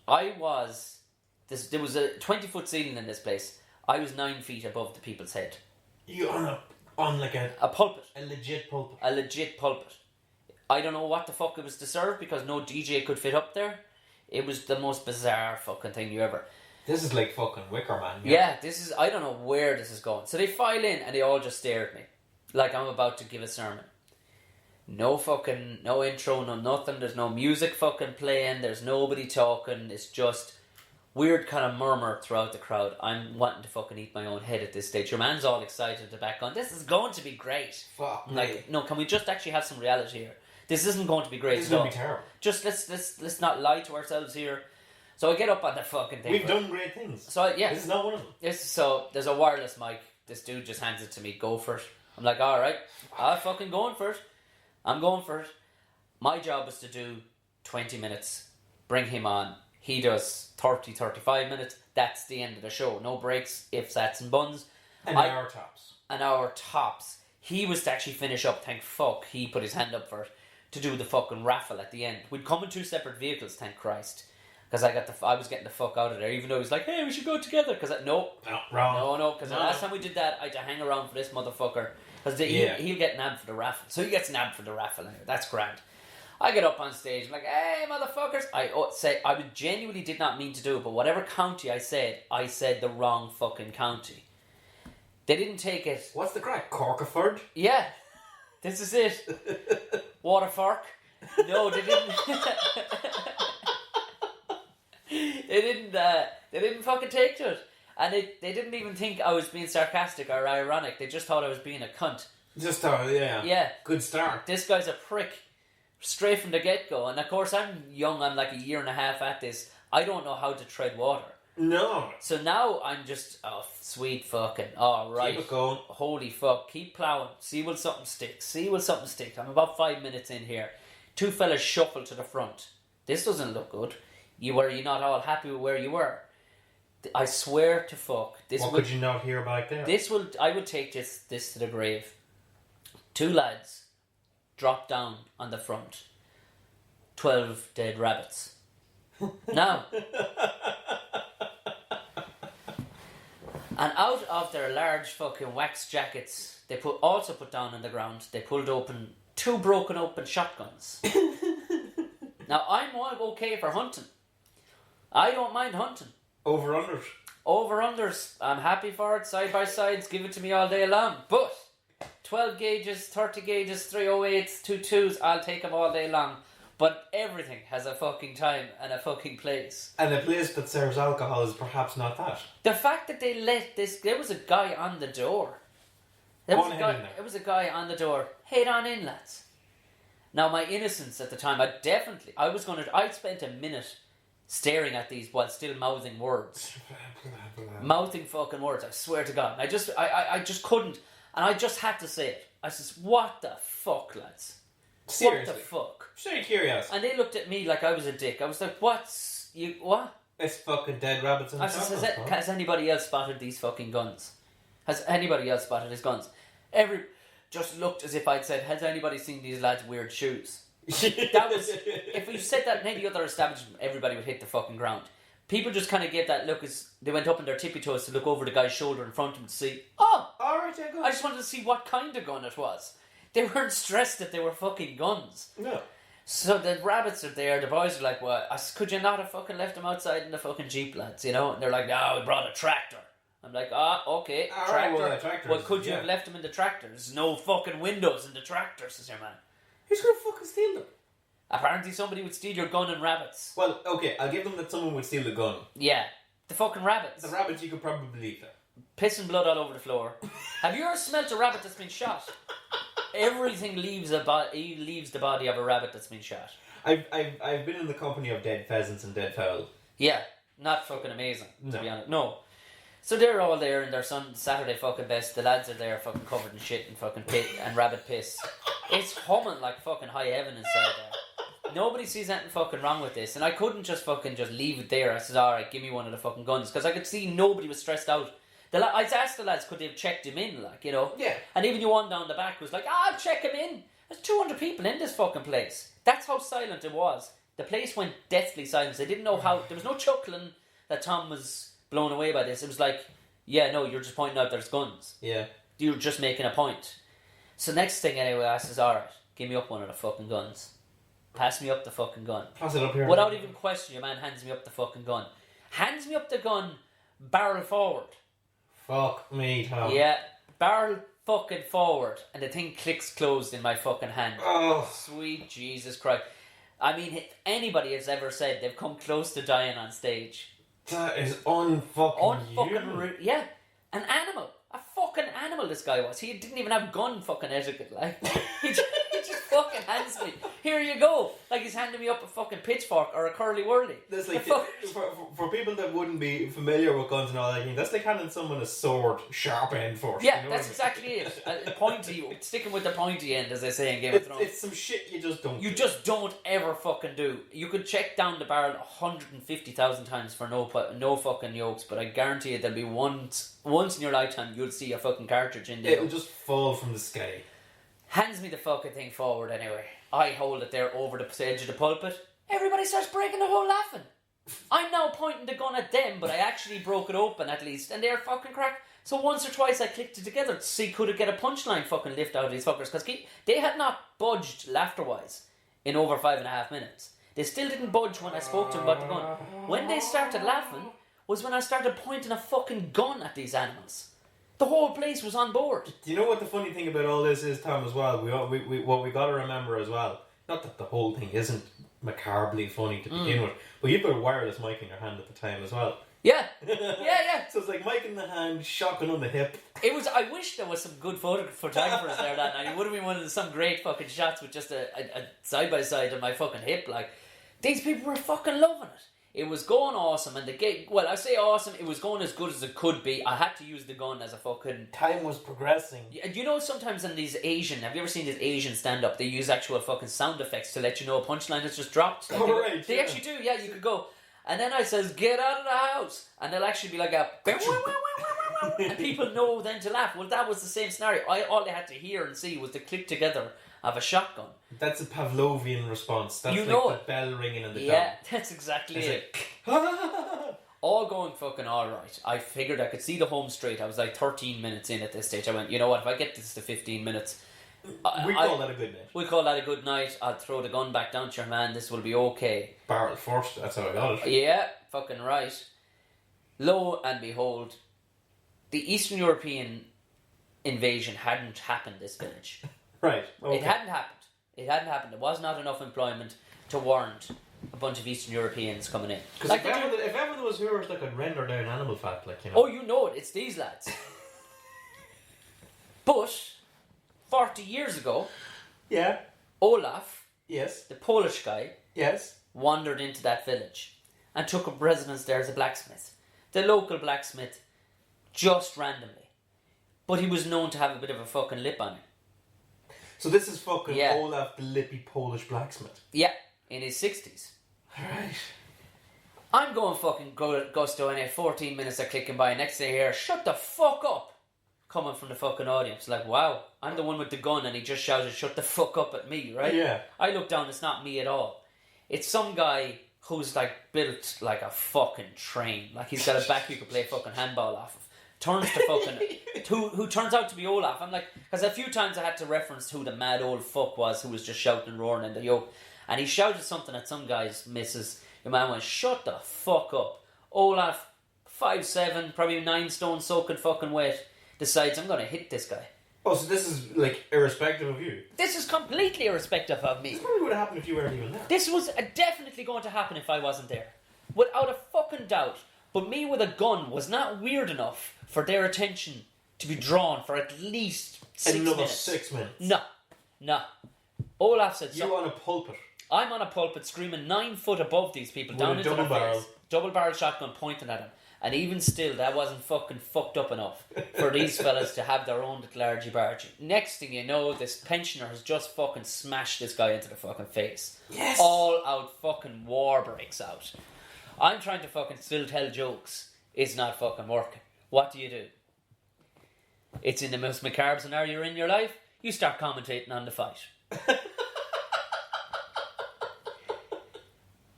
There was a 20-foot ceiling in this place. I was 9 feet above the people's head. You on like a pulpit. A legit pulpit. A legit pulpit. I don't know what the fuck it was to serve because no DJ could fit up there. It was the most bizarre fucking thing you ever. This is like fucking Wicker Man. Yeah, I don't know where this is going. So they file in and they all just stare at me. Like I'm about to give a sermon. No intro, no nothing. There's no music fucking playing. There's nobody talking. It's just weird kind of murmur throughout the crowd. I'm wanting to fucking eat my own head at this stage. Your man's all excited at the back on, this is going to be great. Fuck like, no, can we just actually have some reality here? This isn't going to be great. This is going to be terrible. Just let's not lie to ourselves here. So I get up on the fucking thing. We've done great things. So yeah. This is not one of them. So there's a wireless mic. This dude just hands it to me. Go for it. I'm like, alright. I'm fucking going for it. I'm going for it. My job is to do 20 minutes. Bring him on. He does 30, 35 minutes. That's the end of the show. No breaks, ifs, ats and buns. An hour tops. An hour tops. He was to actually finish up, thank fuck. He put his hand up for it. to do the fucking raffle at the end. We'd come in 2 separate vehicles, thank Christ. Because I was getting the fuck out of there, even though he was like, hey, we should go together. Because no, wrong. Because the last time we did that, I had to hang around for this motherfucker. Because he'll get nabbed for the raffle. So he gets nabbed for the raffle anyway. That's grand. I get up on stage, I'm like, hey, motherfuckers. I genuinely did not mean to do it, but whatever county I said the wrong fucking county. They didn't take it. What's the crack? Corkaford? Yeah. This is it. Waterfork. No, they didn't. They didn't fucking take to it. And they didn't even think I was being sarcastic or ironic. They just thought I was being a cunt. Just thought, yeah. Yeah. Good start. This guy's a prick. Straight from the get-go. And of course, I'm young. I'm like a year and a half at this. I don't know how to tread water. No. So now I'm just, sweet fucking, right. Keep it going. Holy fuck. Keep ploughing. See will something stick. I'm about 5 minutes in here. 2 fellas shuffle to the front. This doesn't look good. Were you not all happy with where you were? I swear to fuck. Could you not hear back there? I would take this to the grave. 2 lads drop down on the front. 12 dead rabbits. Now. And out of their large fucking wax jackets, they also put down on the ground, they pulled open 2 broken open shotguns. Now, I'm okay for hunting. I don't mind hunting. Over-unders. Over-unders. I'm happy for it. Side-by-sides. Give it to me all day long. But 12 gauges, 30 gauges, 308s, 22s. I'll take them all day long. But everything has a fucking time and a fucking place. And a place that serves alcohol is perhaps not that. The fact that they let this... There was a guy on the door. There was a guy on the door. Head on in, lads. Now, my innocence at the time, I spent a minute staring at these while still mouthing words. Mouthing fucking words, I swear to God. I just couldn't, and I just had to say it. I says, what the fuck, lads? Seriously? What the fuck? Very curious. And they looked at me like I was a dick. I was like, what? It's fucking dead rabbits in the has anybody else spotted these fucking guns? Has anybody else spotted his guns? Just looked as if I'd said, has anybody seen these lads' weird shoes? That was, if you said that in any other establishment, everybody would hit the fucking ground. People just kind of gave that look as they went up on their tippy toes to look over the guy's shoulder in front of him to see, alright, yeah, go. I just wanted to see what kind of gun it was. They weren't stressed that they were fucking guns. No. So the rabbits are there, the boys are like, what? Could you not have fucking left them outside in the fucking Jeep, lads, you know? And they're like, no, we brought a tractor. I'm like, okay, tractor. Well, could you have left them in the tractor? There's no fucking windows in the tractor, says your man. Who's gonna fucking steal them? Apparently somebody would steal your gun and rabbits. Well, okay, I'll give them that someone would steal the gun. Yeah. The fucking rabbits. The rabbits you could probably leave them. Piss and blood all over the floor. Have you ever smelt a rabbit that's been shot? Everything leaves the body of a rabbit that's been shot. I've been in the company of dead pheasants and dead fowl. Yeah. Not fucking amazing, to be honest. No. So they're all there in their Saturday fucking best. The lads are there fucking covered in shit and fucking pit and rabbit piss. It's humming like fucking high heaven inside there. Nobody sees anything fucking wrong with this. And I couldn't just leave it there. I said, alright, give me one of the fucking guns. Because I could see nobody was stressed out. I asked the lads, could they have checked him in, like, you know? Yeah. And even the one down the back was like, I'll check him in. There's 200 people in this fucking place. That's how silent it was. The place went deathly silent. They didn't know how... There was no chuckling that Tom was blown away by this. It was like, yeah, no, you're just pointing out there's guns. Yeah. You're just making a point. So next thing anyway, I says, alright, give me up one of the fucking guns. Pass me up the fucking gun. Pass it up here. Without even question, your man hands me up the fucking gun. Hands me up the gun, barrel forward. Fuck me, Tom. Yeah, barrel fucking forward. And the thing clicks closed in my fucking hand. Oh. Sweet Jesus Christ. I mean, if anybody has ever said they've come close to dying on stage. That is unfucking yeah, an animal. A fucking animal this guy was. He didn't even have gun fucking etiquette, like. He just fucking hands me, here you go. Like he's handing me up a fucking pitchfork or a curly-whirly. That's like, for people that wouldn't be familiar with guns and all that, that's like handing someone a sword, sharp end first. Yeah, you know exactly it. Pointy, sticking with the pointy end, as they say in Game of Thrones. It's some shit you just don't just don't ever fucking do. You could check down the barrel 150,000 times for no fucking yokes, but I guarantee you there'll be once in your lifetime you'll see a fucking cartridge in there. It'll just fall from the sky. Hands me the fucking thing forward anyway. I hold it there over the edge of the pulpit. Everybody starts breaking the hole laughing. I'm now pointing the gun at them, but I actually broke it open at least, and they're fucking cracked. So once or twice I clicked it together to see could it get a punchline fucking lift out of these fuckers, because they had not budged laughter-wise in over 5.5 minutes. They still didn't budge when I spoke to them about the gun. When they started laughing was when I started pointing a fucking gun at these animals. The whole place was on board. Do you know what the funny thing about all this is, Tom, as well? What we got to remember as well, not that the whole thing isn't macabrely funny to begin with, but you put a wireless mic in your hand at the time as well. Yeah. Yeah. So it's like mic in the hand, shotgun on the hip. It was. I wish there was some good photographers there that night. It would have been one of some great fucking shots with just a side by side of my fucking hip. Like, these people were fucking loving it. It was going awesome, and the gig. Well, I say awesome. It was going as good as it could be. I had to use the gun as a fucking. Time was progressing. You know, sometimes in these Asian. Have you ever seen this Asian stand up? They use actual fucking sound effects to let you know a punchline has just dropped. Like, they actually do. Yeah, you could go. And then I says, "Get out of the house," and they'll actually be like a. And people know then to laugh. Well, that was the same scenario. All they had to hear and see was the click together of a shotgun. That's a Pavlovian response. That's the bell ringing in the dog. Yeah, that's exactly it. All going fucking alright. I figured I could see the home straight. I was like 13 minutes in at this stage. I went, you know what, if I get this to 15 minutes... We call that a good night. We call that a good night. I'll throw the gun back down to your man. This will be okay. Barrel first, that's how I got it. Yeah, fucking right. Lo and behold, the Eastern European invasion hadn't happened this village. Right. Okay. It hadn't happened. There was not enough employment to warrant a bunch of Eastern Europeans coming in. Because if ever there was viewers that could render down animal fat, like, you know. Oh, you know it. It's these lads. But 40 years ago, yeah, Olaf, yes, the Polish guy, yes, wandered into that village and took up residence there as a blacksmith. The local blacksmith, just randomly, but he was known to have a bit of a fucking lip on him. So this is fucking Olaf, the lippy Polish blacksmith. Yeah, in his 60s. Right. I'm going fucking gusto in 14 minutes of clicking by. Next thing I hear, shut the fuck up, coming from the fucking audience. Like, wow, I'm the one with the gun and he just shouted, shut the fuck up at me, right? Yeah. I look down, it's not me at all. It's some guy who's like built like a fucking train. Like he's got a back you could play fucking handball off of. Turns to fucking who turns out to be Olaf. I'm like, because a few times I had to reference who the mad old fuck was who was just shouting and roaring in the yoke, and he shouted something at some guy's missus. Your man went, shut the fuck up. Olaf, 5'7", probably 9 stone soaking fucking wet, decides I'm gonna hit this guy. Oh, so this is like irrespective of you? This is completely irrespective of me. This probably would have happened if you weren't even there. This was definitely going to happen if I wasn't there, without a fucking doubt. But me with a gun was not weird enough for their attention to be drawn for at least 6 minutes. Another 6 minutes. No. Olaf said, "You're on a pulpit." I'm on a pulpit screaming 9 foot above these people, with down a into double their barrel. face. Double barrel shotgun pointing at him. And even still, that wasn't fucking fucked up enough for these fellas to have their own little argy-bargy. Next thing you know, this pensioner has just fucking smashed this guy into the fucking face. Yes! All out fucking war breaks out. I'm trying to fucking still tell jokes. It's not fucking working. What do? It's in the most macabre scenario in your life. You start commentating on the fight.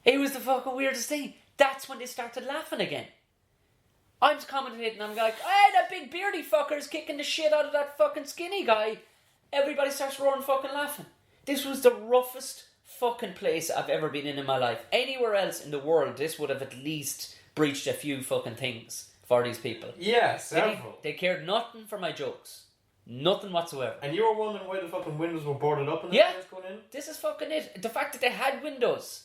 It was the fucking weirdest thing. That's when they started laughing again. I'm commentating and I'm like, hey, that big beardy fucker's kicking the shit out of that fucking skinny guy. Everybody starts roaring fucking laughing. This was the roughest fucking place I've ever been in my life. Anywhere else in the world, this would have at least breached a few fucking things for these people. Yeah, several. They cared nothing for my jokes. Nothing whatsoever. And you were wondering why the fucking windows were boarded up and yeah, going in? This is fucking it. The fact that they had windows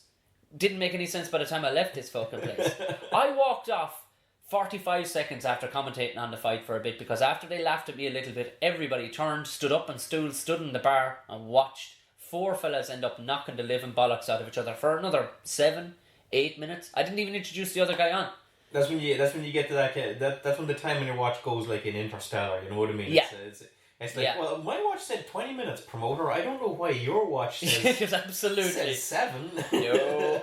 didn't make any sense by the time I left this fucking place. I walked off 45 seconds after commentating on the fight for a bit, because after they laughed at me a little bit, everybody turned, stood up on stools, stood in the bar and watched 4 fellas end up knocking the living bollocks out of each other for another 7-8 minutes. I didn't even introduce the other guy on. That's when you get to that's when the time when your watch goes like in Interstellar, you know what I mean? Yeah. It's like, well, my watch said 20 minutes, promoter. I don't know why your watch says, absolutely says 7. No,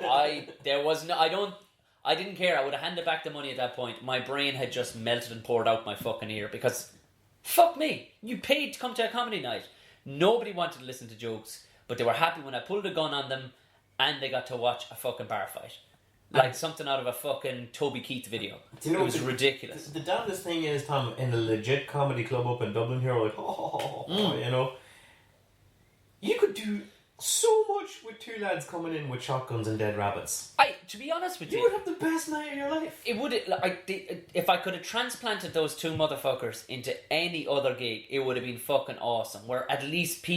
I didn't care. I would have handed back the money at that point. My brain had just melted and poured out my fucking ear, because fuck me. You paid to come to a comedy night. Nobody wanted to listen to jokes, but but they were happy when I pulled a gun on them and they got to watch a fucking bar fight. Like something out of a fucking Toby Keith video. It was ridiculous. The damnedest thing is, Tom, in a legit comedy club up in Dublin here, like, you know, you could do so much with two lads coming in with shotguns and dead rabbits. To be honest with you, you would have the best night of your life. It would. If I could have transplanted those two motherfuckers into any other gig, it would have been fucking awesome. Where at least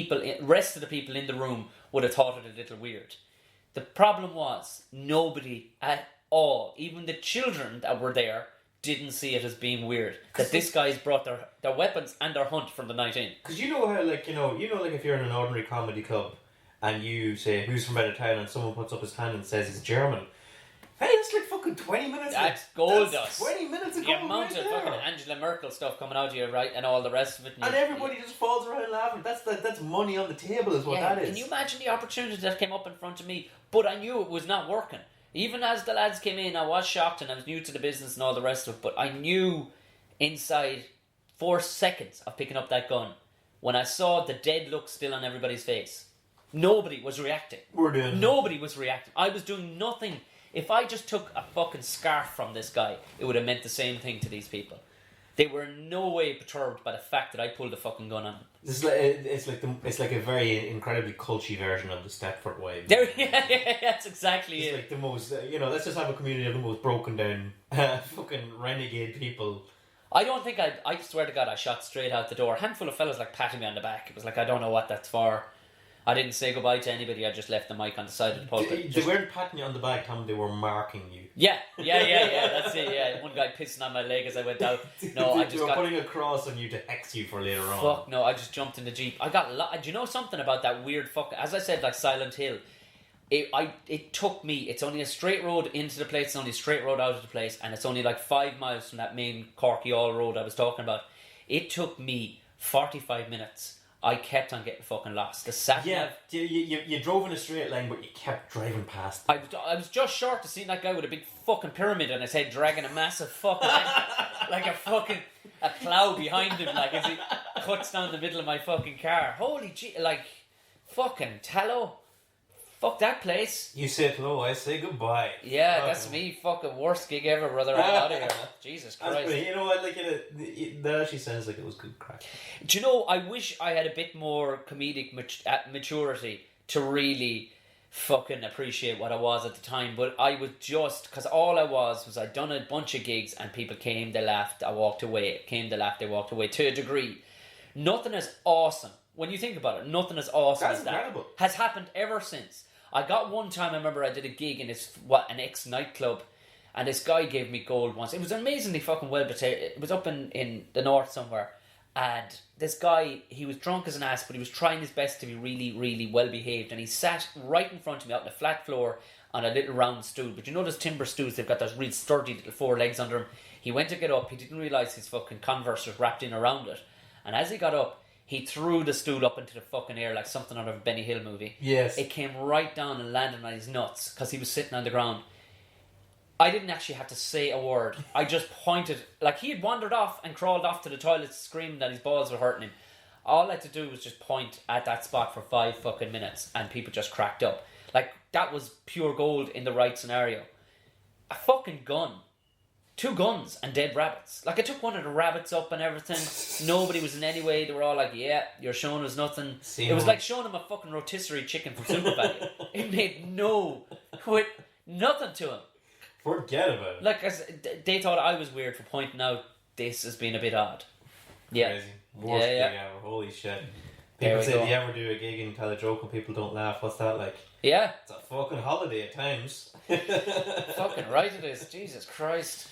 rest of the people in the room would have thought it a little weird. The problem was nobody at all, even the children that were there, didn't see it as being weird. That this guy's brought their weapons and their hunt from the night in. Because you know how, like, like if you're in an ordinary comedy club and you say who's from out of town and someone puts up his hand and says he's German. Hey, that's like fucking 20 minutes. That's gold dust. 20 minutes ago. The amount of fucking Angela Merkel stuff coming out of you, right, and all the rest of it. And everybody just falls around laughing. That's money on the table, is what that is. Can you imagine the opportunity that came up in front of me? But I knew it was not working. Even as the lads came in, I was shocked and I was new to the business and all the rest of it. But I knew inside 4 seconds of picking up that gun, when I saw the dead look still on everybody's face, nobody was reacting. Nobody was reacting. I was doing nothing. If I just took a fucking scarf from this guy, it would have meant the same thing to these people. They were in no way perturbed by the fact that I pulled a fucking gun on them. It's like a very incredibly culty version of the Stepford Wives. That's exactly it's it. Like the most, let's just have a community of the most broken down, fucking renegade people. I don't think I swear to God, I shot straight out the door. A handful of fellas like patting me on the back. It was like, I don't know what that's for. I didn't say goodbye to anybody. I just left the mic on the side of the pulpit. They weren't patting you on the back, Tom. They were marking you. Yeah. That's it. Yeah, one guy pissing on my leg as I went out. No, I just they were putting a cross on you to hex you for later on. Fuck no! I just jumped in the Jeep. I got. Do you know something about that weird fucking? As I said, like Silent Hill. It took me. It's only a straight road into the place. It's only a straight road out of the place, and it's only like 5 miles from that main Corky All road I was talking about. It took me 45 minutes. I kept on getting fucking lost. The sat-nav... Yeah, you drove in a straight line, but you kept driving past. I was just short to seeing that guy with a big fucking pyramid on his head dragging a massive fucking... like a plough behind him, like, as he cuts down the middle of my fucking car. Holy gee, like, fucking tallow. Fuck that place. You say hello, I say goodbye. Yeah, that's me. Fucking worst gig ever, brother. I'm out of here. Jesus Christ. You know what? Like, that actually sounds like it was good crack. Do you know? I wish I had a bit more comedic maturity to really fucking appreciate what I was at the time. But I was just because all I was I'd done a bunch of gigs and people came, they laughed, I walked away. Came, they laughed, they walked away. To a degree, nothing as awesome. When you think about it, nothing as awesome as that has happened ever since. I got one time, I remember I did a gig in an ex-nightclub, and this guy gave me gold once. It was amazingly fucking well behaved. It was up in the north somewhere, and this guy, he was drunk as an ass, but he was trying his best to be really, really well behaved, and he sat right in front of me out on the flat floor on a little round stool. But you know those timber stools, they've got those real sturdy little 4 legs under him. He went to get up, he didn't realise his fucking Converse was wrapped in around it, and as he got up, he threw the stool up into the fucking air like something out of a Benny Hill movie. Yes. It came right down and landed on his nuts because he was sitting on the ground. I didn't actually have to say a word. I just pointed. Like, he had wandered off and crawled off to the toilet screaming that his balls were hurting him. All I had to do was just point at that spot for 5 fucking minutes and people just cracked up. Like, that was pure gold in the right scenario. A fucking gun. 2 guns and dead rabbits. Like, I took one of the rabbits up and everything. Nobody was in any way. They were all like, yeah, you're showing us nothing. It was like showing him a fucking rotisserie chicken from Super Value. It made nothing to him. Forget about it. Like, they thought I was weird for pointing out this has been a bit odd. Yeah. Crazy. Worst gig ever. Holy shit. People say, do you ever do a gig and tell a joke and people don't laugh? What's that like? Yeah. It's a fucking holiday at times. Fucking right it is. Jesus Christ.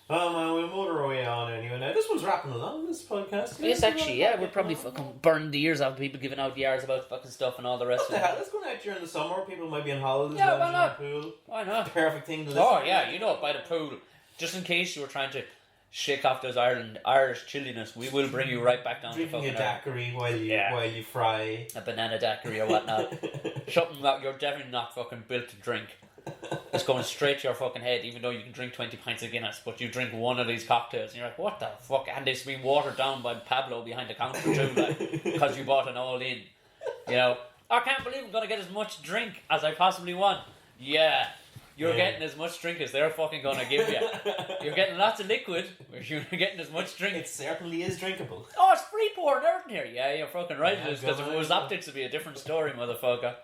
Oh man, we'll motor our way on anyway. Now, this one's wrapping along, this podcast. Yes, actually, yeah. We'll probably fucking burn the ears out of people giving out yards about fucking stuff and all the rest of it. What the hell? Let's go out during the summer. People might be on holidays. Yeah, why not? The pool. Why not? Perfect thing to listen to. Yeah, you know, by the pool. Just in case you were trying to shake off those Irish chilliness, we will bring you right back down drinking to fucking a daiquiri while you fry. A banana daiquiri or whatnot. Something that you're definitely not fucking built to drink. It's going straight to your fucking head, even though you can drink 20 pints of Guinness, but you drink one of these cocktails and you're like, what the fuck? And it's been watered down by Pablo behind the counter too, like, because you bought an all in. You know, I can't believe I'm going to get as much drink as I possibly want. Yeah. You're getting as much drink as they're fucking going to give you. You're getting lots of liquid, but you're getting as much drink. It certainly is drinkable. Oh, it's free poured out in here. Yeah, you're fucking right. Because if it was optics, it'd be a different story, motherfucker.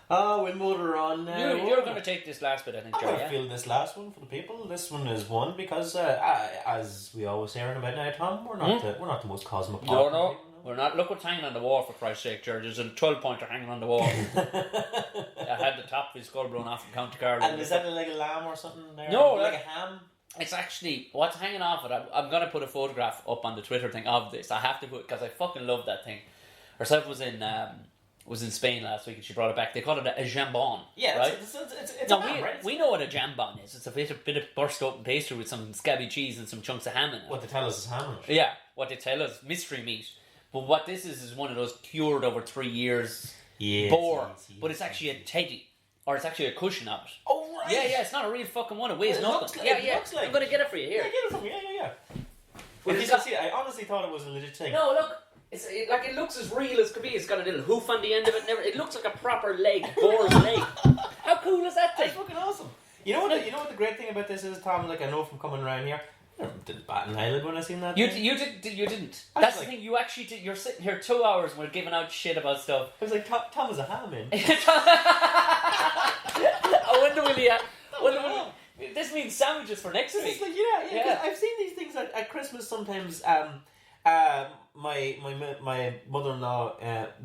Oh, we'll motor on now. You're going to take this last bit, I think, Gerry. I feel this last one for the people. This one is one because, as we always hear about now, Tom, we're not the most cosmopolitan. No. We're not. Look what's hanging on the wall, for Christ's sake, Gerry. There's a 12-pointer hanging on the wall. I had the top of his skull blown off in County Carlow. And is that like a lamb or something there? No, like a ham? It's actually what's hanging off it. I'm going to put a photograph up on the Twitter thing of this. I have to put because I fucking love that thing. Herself was in Spain last week and she brought it back. They call it a jambon. Yeah, right? It's no, a ham, right? we know what a jambon is. It's a bit of burst open pastry with some scabby cheese and some chunks of ham in it. What they tell us is ham in it. Yeah, what they tell us, mystery meat. But what this is one of those cured over 3 years boar. But it's actually a teddy. Or it's actually a cushion of it. Oh, right. Yeah, it's not a real fucking one. It weighs nothing. Looks like. I'm going to get it for you here. Yeah, get it from me. Yeah. Well, you can see it. I honestly thought it was a legit thing. No, look. It looks as real as could be. It's got a little hoof on the end of it. It looks like a proper leg, boar's leg. How cool is that thing? That's fucking awesome. You know what the great thing about this is, Tom? Like I know from coming around here, I didn't bat an eyelid when I seen that. You didn't. That's the thing. You actually did. You're sitting here 2 hours and we're giving out shit about stuff. I was like, Tom was a ham in. I wonder will he? This means sandwiches for next week. Like, yeah. I've seen these things at Christmas sometimes. My mother-in-law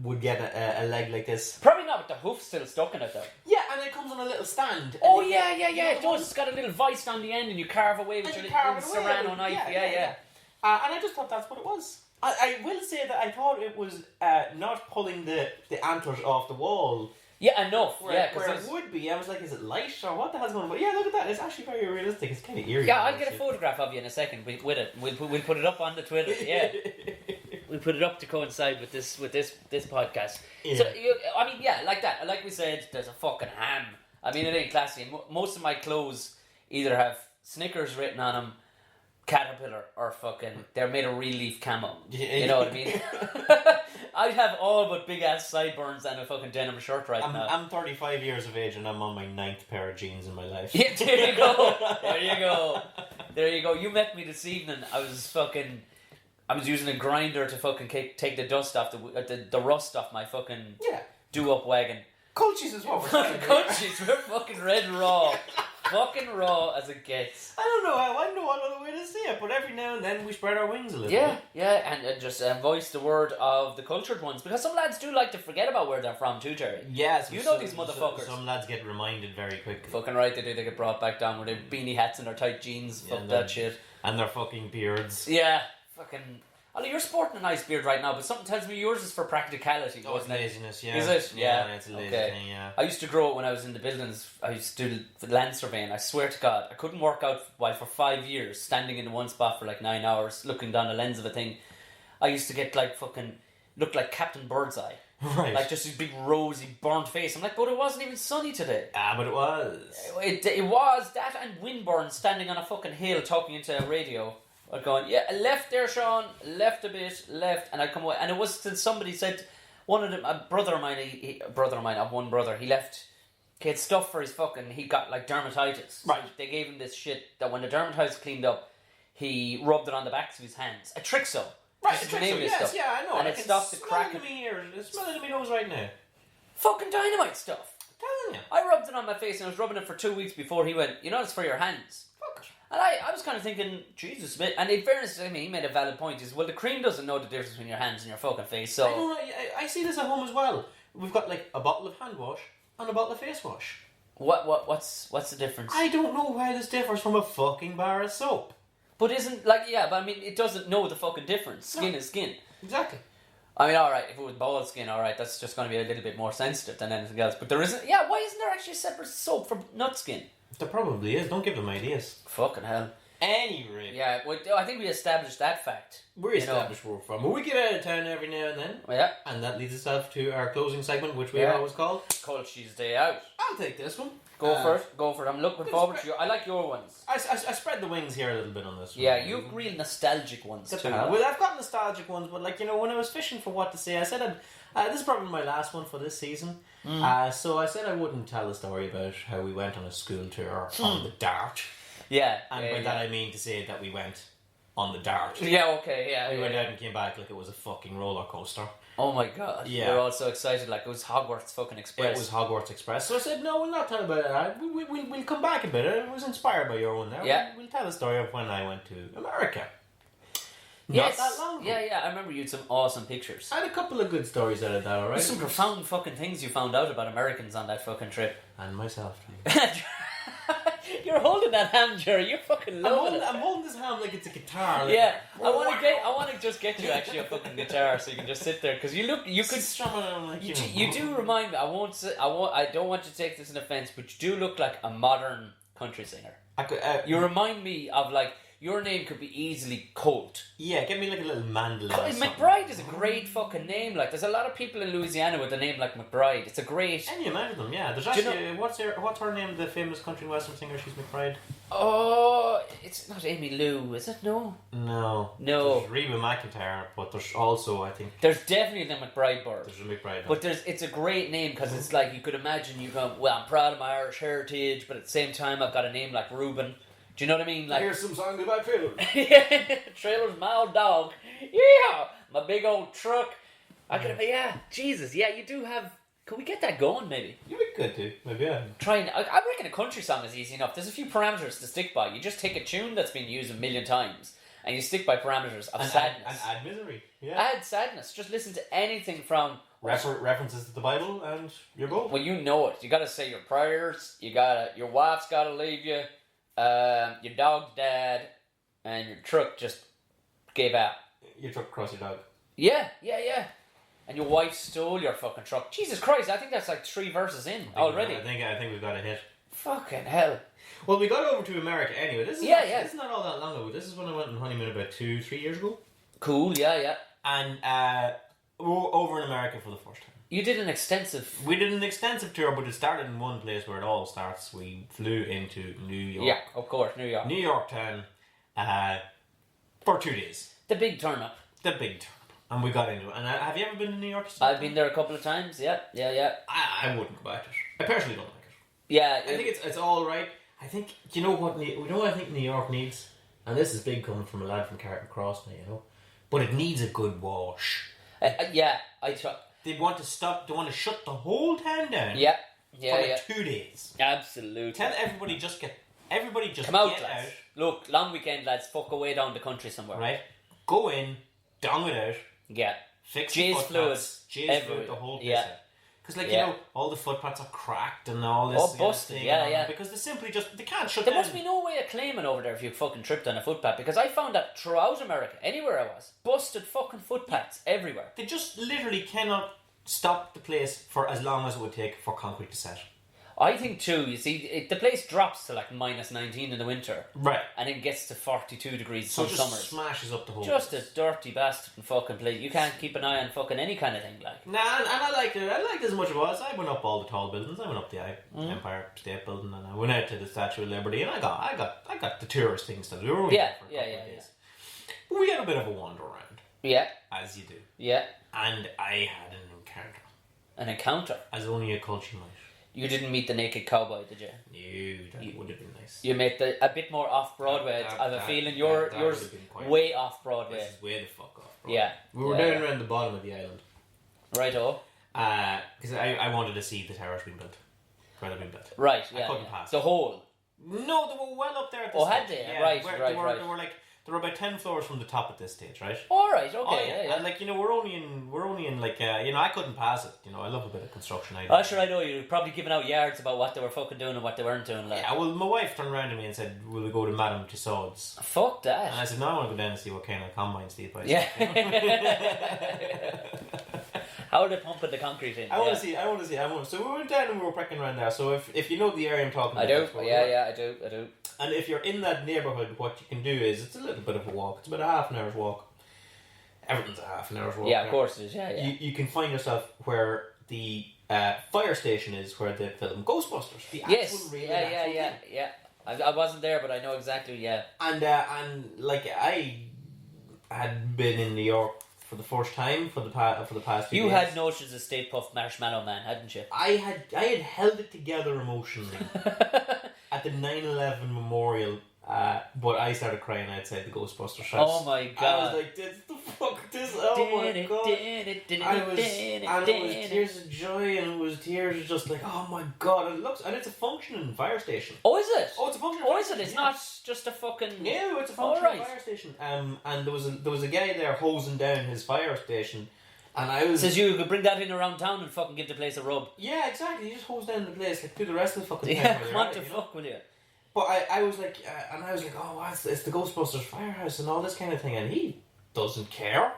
would get a leg like this. Probably not with the hoof still stuck in it though. Yeah, and it comes on a little stand. Oh yeah. It does. It's got a little vice on the end, and you carve away with your little serrano knife. Yeah. And I just thought that's what it was. I will say that I thought it was not pulling the antlers off the wall. Yeah, enough. Where it would be. I was like, is it light or what the hell's going on? But yeah, look at that. It's actually very realistic. It's kind of eerie. Yeah, I'll get a photograph of you in a second with it. We'll put it up on the Twitter. Yeah. We put it up to coincide with this podcast. Yeah. So like that. Like we said, there's a fucking ham. I mean, it ain't classy. Most of my clothes either have Snickers written on them, Caterpillar, or fucking they're made of real leaf camo. You know what I mean? I have all but big ass sideburns and a fucking denim shirt right now. I'm 35 years of age and I'm on my 9th pair of jeans in my life. Yeah, there you go. You met me this evening. I was using a grinder to fucking take the dust off the rust off my fucking do-up wagon. Coaches as well. Coaches, we're fucking red raw. Fucking raw as it gets. I don't know what other way to say it, but every now and then we spread our wings a little bit. Yeah, and just voice the word of the cultured ones, because some lads do like to forget about where they're from too, Gerry. Yes. You know these motherfuckers. Some lads get reminded very quickly. Fucking right they do, they get brought back down with their beanie hats and their tight jeans, fuck that shit. And their fucking beards. Yeah, fucking... Ollie, you're sporting a nice beard right now, but something tells me yours is for practicality. Oh, it's laziness, yeah. Is it? Yeah, it's a lazy thing, yeah. I used to grow it when I was in the buildings. I used to do land surveying. I swear to God, I couldn't work out for 5 years, standing in one spot for like 9 hours, looking down the lens of a thing. I used to get look like Captain Birdseye. Right. Like just this big rosy burnt face. I'm like, but it wasn't even sunny today. But it was. It was that and Winburn standing on a fucking hill talking into a radio. I'm going, left there, Sean, left a bit, left, and I come away. And it was till somebody said, one of them, a brother of mine, I have one brother, he had stuff for his he got like dermatitis. Right. So they gave him this shit that when the dermatitis cleaned up, he rubbed it on the backs of his hands. A Trixo. Right, a Trixo, yes, yeah, I know. And it stopped the crack. It's smelling in my nose right now. Fucking dynamite stuff. I'm telling you. I rubbed it on my face and I was rubbing it for 2 weeks before he went, it's for your hands. Fuck it. And I was kind of thinking, Jesus, and in fairness to him, he made a valid point, is, well, the cream doesn't know the difference between your hands and your fucking face, so... I see this at home as well. We've got, like, a bottle of hand wash and a bottle of face wash. What's the difference? I don't know why this differs from a fucking bar of soap. But it doesn't know the fucking difference. Skin is skin. Exactly. I mean, alright, if it was bald skin, alright, that's just going to be a little bit more sensitive than anything else. But there isn't... Yeah, why isn't there actually a separate soap for nut skin? There probably is. Don't give them ideas. Fucking hell. Any rate. Yeah, well, I think we established that fact. We established where we're from. But we get out of town every now and then. Yeah. And that leads us to our closing segment, which we always call Culture's Day Out. I'll take this one. Go for it. I'm looking forward to you. I like your ones. I spread the wings here a little bit on this one. Yeah, you've real nostalgic ones too. Well, I've got nostalgic ones, but when I was fishing for what to say, I said this is probably my last one for this season. So I said I wouldn't tell a story about how we went on a school tour on the Dart. Yeah. And by that I mean to say that we went on the Dart. Yeah, okay, yeah. We went out and came back like it was a fucking roller coaster. Oh my god. Yeah. We're all so excited, like it was Hogwarts fucking Express. It was Hogwarts Express. So I said, no, we'll not tell about that. We'll come back a bit. I was inspired by your one there. Yeah. We'll tell the story of when I went to America. Yes. Not that long ago. Yeah, I remember you had some awesome pictures. I had a couple of good stories out of that, alright? There's some profound fucking things you found out about Americans on that fucking trip. And myself. You're holding that ham, Gerry. You're fucking loving it. I'm holding this ham like it's a guitar. Like, yeah, I want to just get you actually a fucking guitar so you can just sit there because you could strum it like you do remind me. I don't want you to take this in offense, but you do look like a modern country singer. You remind me of like. Your name could be easily Colt. Yeah, give me like a little mandolin. McBride is a great fucking name. Like, there's a lot of people in Louisiana with a name like McBride. It's a great. Any amount of them, yeah. There's actually what's her name? The famous country and western singer. She's McBride. Oh, it's not Amy Lou, is it? No. There's Reba McEntire, but there's also I think there's definitely the McBride bird. There's a McBride. But it's a great name because it's like you could imagine you go, well, I'm proud of my Irish heritage, but at the same time I've got a name like Reuben. Do you know what I mean? Like, here's some songs about trailers. Trailers, my old dog. Yeah, my big old truck. Jesus, yeah, you do have. Could we get that going, maybe? You could do, maybe. Yeah. I reckon a country song is easy enough. There's a few parameters to stick by. You just take a tune that's been used a million times, and you stick by parameters of sadness. And add misery. Yeah. Add sadness. Just listen to anything from references to the Bible, and you're good. Well, you know it. You got to say your prayers. Your wife's got to leave you. Your dog's dead, and your truck just gave out. Your truck crossed your dog. Yeah. And your wife stole your fucking truck. Jesus Christ, I think that's like 3 verses in already. I think we've got a hit. Fucking hell. Well, we got over to America anyway. This is not all that long ago. This is when I went on honeymoon about 2-3 years ago. Cool, yeah. And we were over in America for the first time. You did an extensive... We did an extensive tour, but it started in one place where it all starts. We flew into New York. Yeah, of course, New York. New York town for 2 days. The big turn up. And we got into it. And have you ever been to New York? I've been there a couple of times, yeah. I wouldn't go back to it. I personally don't like it. Yeah. I think it's all right. I think, you know what I think New York needs? And this is big coming from a lad from Carrick Cross now, you know. But it needs a good wash. They want to shut the whole town down. Yeah. For 2 days. Absolutely. Tell everybody just come out, get lads. out. Look, long weekend, lads. Fuck away down the country somewhere. Right. Go in, dong it out. Yeah. Fix Jizz the fluids. Jizz fluid, the whole place. Because you know, all the footpaths are cracked and all this. Oh, busted. Yeah. Because they can't shut down. There must be no way of claiming over there if you fucking tripped on a footpath. Because I found that throughout America, anywhere I was, busted fucking footpaths everywhere. They just literally cannot stop the place for as long as it would take for concrete to set. I think too, you see, the place drops to like -19 in the winter. Right. And it gets to 42 degrees some summers. So it smashes up the whole Just place. a dirty bastard fucking place. You can't keep an eye on fucking any kind of thing, like. Nah, and I liked it. I liked it as much as it was. I went up all the tall buildings. I went up the Empire State Building, and I went out to the Statue of Liberty, and I got the tourist things to do. For a couple of days. But we had a bit of a wander around. Yeah. As you do. Yeah. And I had an encounter. An encounter? As only a culture might. You didn't meet the naked cowboy, did you? No, that would have been nice. You met a bit more off Broadway. I have a feeling yours way off Broadway. This is way the fuck off Broadway. Yeah. We were down around the bottom of the island. Right-o. Because I wanted to see the towers being built. Where they've been built. Right, I couldn't pass. The whole? No, they were well up there at this stage. stage. Had they? Yeah, right. They were about 10 floors from the top at this stage, right? All right, okay, yeah. And like, you know, we're only in like, you know, I couldn't pass it. You know, I love a bit of construction. Sure, I know. You're probably giving out yards about what they were fucking doing and what they weren't doing. Like. Yeah, well, my wife turned around to me and said, will we go to Madame Tussauds? Fuck that. And I said, no, I want to go down and see what kind of combines they buy. Yeah. How are they pumping the concrete in? I want to see. So we went down and we were pricking around there. So if you know the area I'm talking about. I do. I do. And if you're in that neighbourhood, what you can do is, it's a little bit of a walk. It's about a half an hour's walk. Everything's a half an hour's walk. Yeah, of course it is. Yeah. You can find yourself where the fire station is, where they film Ghostbusters. The actual real yeah. I wasn't there, but I know exactly. Yeah. And like I had been in New York for the first time for the past 2 You days. had notions of Stay Puft Marshmallow Man, hadn't you? I had held it together emotionally at the 9/11 memorial, but I started crying outside the Ghostbusters house. Oh my god! I was like, oh my god! And it was tears of joy, and it was tears just like, oh my god! And it's a functioning fire station. Oh, is it? Oh, it's a functioning. Oh, is it? It's not just a fucking. No, it's a functioning fire station. And there was a guy there hosing down his fire station. And I was... Says you could bring that in around town and fucking give the place a rub. Yeah, exactly. You just hose down the place, like, do the rest of the fucking time. Yeah, come on to fuck with you. But I was like, oh, it's the Ghostbusters firehouse and all this kind of thing, and he doesn't care.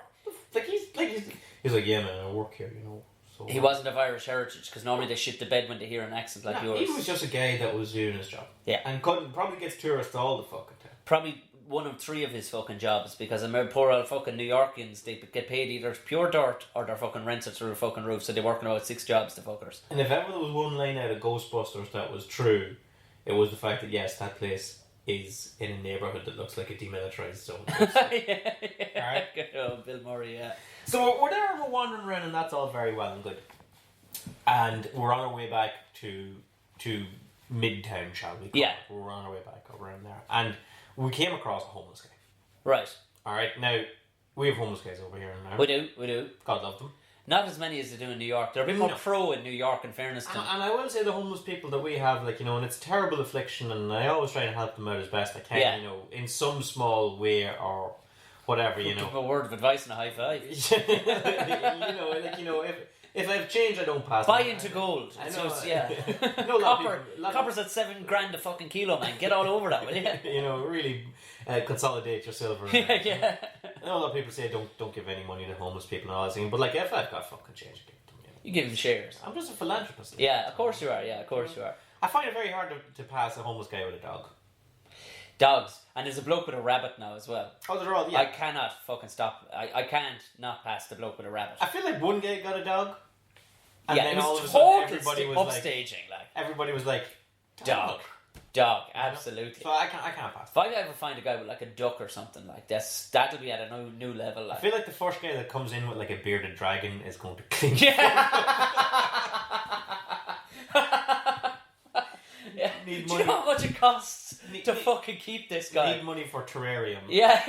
He's like, yeah, man, I work here, you know. So he wasn't of Irish heritage, because normally they shit the bed when they hear an accent like yours. He was just a guy that was doing his job. Yeah. And probably gets tourists all the fucking time. Probably one of 3 of his fucking jobs, because poor old fucking New Yorkers, they get paid either pure dirt or their fucking rents are through the fucking roof, so they're working about 6 jobs, the fuckers. And if ever there was one line out of Ghostbusters that was true, it was the fact that, yes, that place is in a neighbourhood that looks like a demilitarised zone. yeah. Alright? Good old Bill Murray, yeah. So we're there, we're wandering around, and that's all very well and good. And we're on our way back to Midtown, shall we call it? We're on our way back around there. And we came across a homeless guy. Right. Alright, now, we have homeless guys over here now. We do. God love them. Not as many as they do in New York. They're a bit more pro in New York, in fairness to them. And I will say the homeless people that we have, like, you know, and it's a terrible affliction, and I always try to help them out as best I can, you know, in some small way or whatever, you know. Give a word of advice and a high five. If I have change, I don't pass. Buy into gold. I know. Copper's at $7,000 a fucking kilo, man. Get all over that, will you? You know, really consolidate your silver. Yeah. I know a lot of people say don't give any money to homeless people and all that thing, but like if I've got fucking change, I give it to them. You give them shares. I'm just a philanthropist. Yeah, of course you are. I find it very hard to pass a homeless guy with a dog. Dogs. And there's a bloke with a rabbit now as well. Oh, they're all, yeah. I cannot fucking stop. I can't not pass the bloke with a rabbit. I feel like one guy got a dog. And then all of a sudden everybody was upstaging, like. Everybody was like, Dog, absolutely. So I can't pass. If I ever find a guy with like a duck or something like this, that'll be at a new level. Like. I feel like the first guy that comes in with like a bearded dragon is going to clean. Yeah. Need Do money. you know how much it costs to fucking keep this guy? Need money for terrarium. Yeah,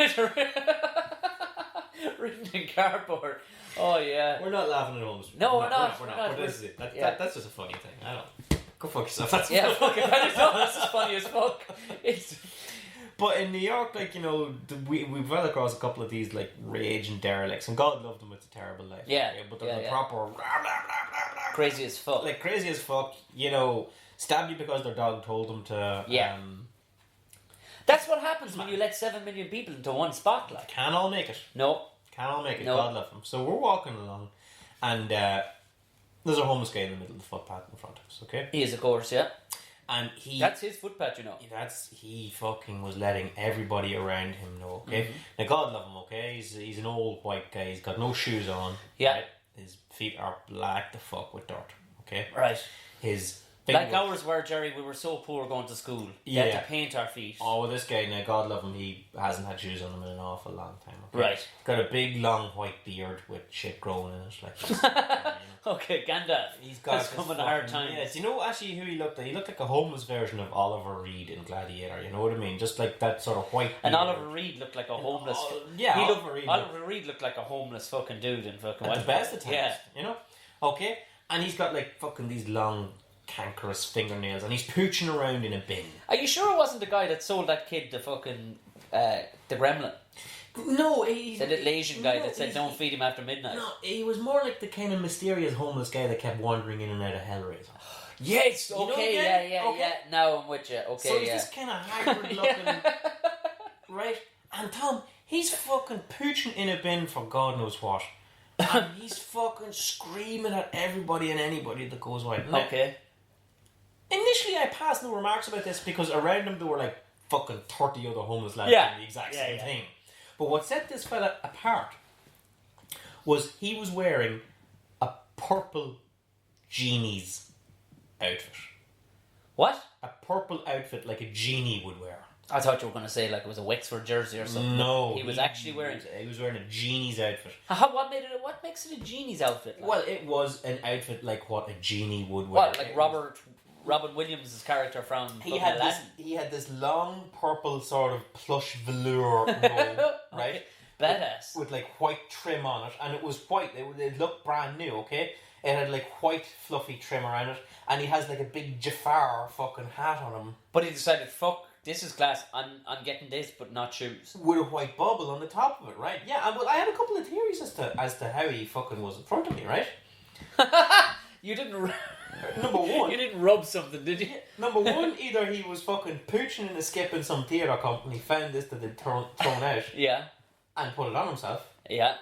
written in cardboard. Oh yeah. We're not laughing at homeless. No, we're not. But this is it. That's just a funny thing. I don't. Go fuck yourself. That's fuck it. That's as funny as fuck. But in New York, like, you know, we've run across a couple of these like raging derelicts, and God love them. It's a terrible life. Yeah. But they're the proper crazy as fuck. Like crazy as fuck. You know, stab you because their dog told them to. Yeah. That's what happens when you let 7 million people into one spot. Like, can't all make it. No. Can't all make it. No. God love them. So we're walking along, and there's a homeless guy in the middle of the footpath in front of us. Okay. He is, of course, yeah. And that's his footpath, you know. He fucking was letting everybody around him know, okay? Mm-hmm. Now, God love him, okay? He's an old white guy. He's got no shoes on. Yeah. Right? His feet are black the fuck with dirt, okay? Right. His like ours were, Gerry, we were so poor going to school. We had to paint our feet. Oh, well, this guy, now, God love him, he hasn't had shoes on him in an awful long time, okay? Right. Got a big, long, white beard with shit growing in it, like this. Okay, Gandalf. He's got coming a hard time. Yeah, do you know actually who he looked like? He looked like a homeless version of Oliver Reed in Gladiator, you know what I mean? Just like that sort of white and beard. Oliver Reed looked like a homeless... Oliver Reed looked like a homeless fucking dude in fucking... At the best of times, yeah. You know? Okay? And he's got like fucking these long... cankerous fingernails, and he's pooching around in a bin. Are you sure it wasn't the guy that sold that kid the fucking the gremlin? No, he's the little Asian guy that said don't feed him after midnight. No, he was more like the kind of mysterious homeless guy that kept wandering in and out of Hellraiser. Yes, okay, yeah. Now I'm with you. Okay, so he's this kind of hybrid looking, right? And Tom, he's fucking pooching in a bin for God knows what. And he's fucking screaming at everybody and anybody that goes by. Okay. Initially, I passed no remarks about this because around him there were like fucking 30 other homeless lads Yeah. doing the exact same thing. But what set this fella apart was he was wearing a purple genie's outfit. What? A purple outfit like a genie would wear. I thought you were going to say like it was a Wexford jersey or something. No. He was actually wearing... He was wearing a genie's outfit. What makes it a genie's outfit? Like? Well, it was an outfit like what a genie would wear. What, like Robin Williams' character from he had this long purple sort of plush velour robe, right? Badass. With like white trim on it, and it was white. It looked brand new, okay? It had like white fluffy trim around it, and he has like a big Jafar fucking hat on him. But he decided, fuck, this is class, I'm getting this, but not shoes. With a white bubble on the top of it, right? Yeah, and I had a couple of theories as to how he fucking was in front of me, right? You didn't... Number one... You didn't rub something, did you? Number one, either he was fucking pooching in a skip in some theatre company, found this that they'd thrown out... Yeah. And put it on himself. Yeah.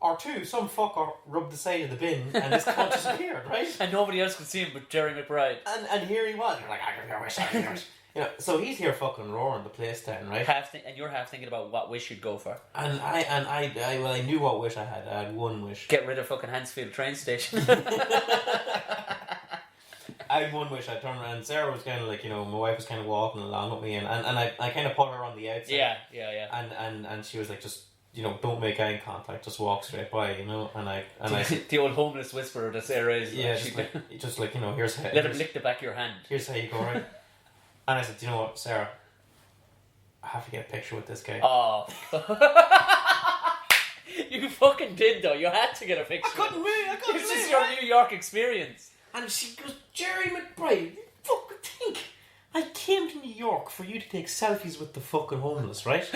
Or two, some fucker rubbed the side of the bin and this cunt disappeared, right? And nobody else could see him but Gerry McBride. And here he was. You're like, I can hear myself. You know, so he's here fucking roaring the place down, right? And you're half thinking about what wish you'd go for. And I knew what wish I had. I had one wish. Get rid of fucking Hansfield train station. I had one wish. I turned around and Sarah was kind of like, you know, my wife was kind of walking along with me and I kind of put her on the outside. Yeah. And she was like, just, you know, don't make eye contact, just walk straight by, you know. And I the old homeless whisperer that Sarah is. Yeah, just like you know, here's how. Let him lick the back of your hand. Here's how you go, right? And I said, you know what, Sarah, I have to get a picture with this guy. Oh. You fucking did though. You had to get a picture. I couldn't move. This is your New York experience. And she goes, Gerry McBride, you fucking think I came to New York for you to take selfies with the fucking homeless, right?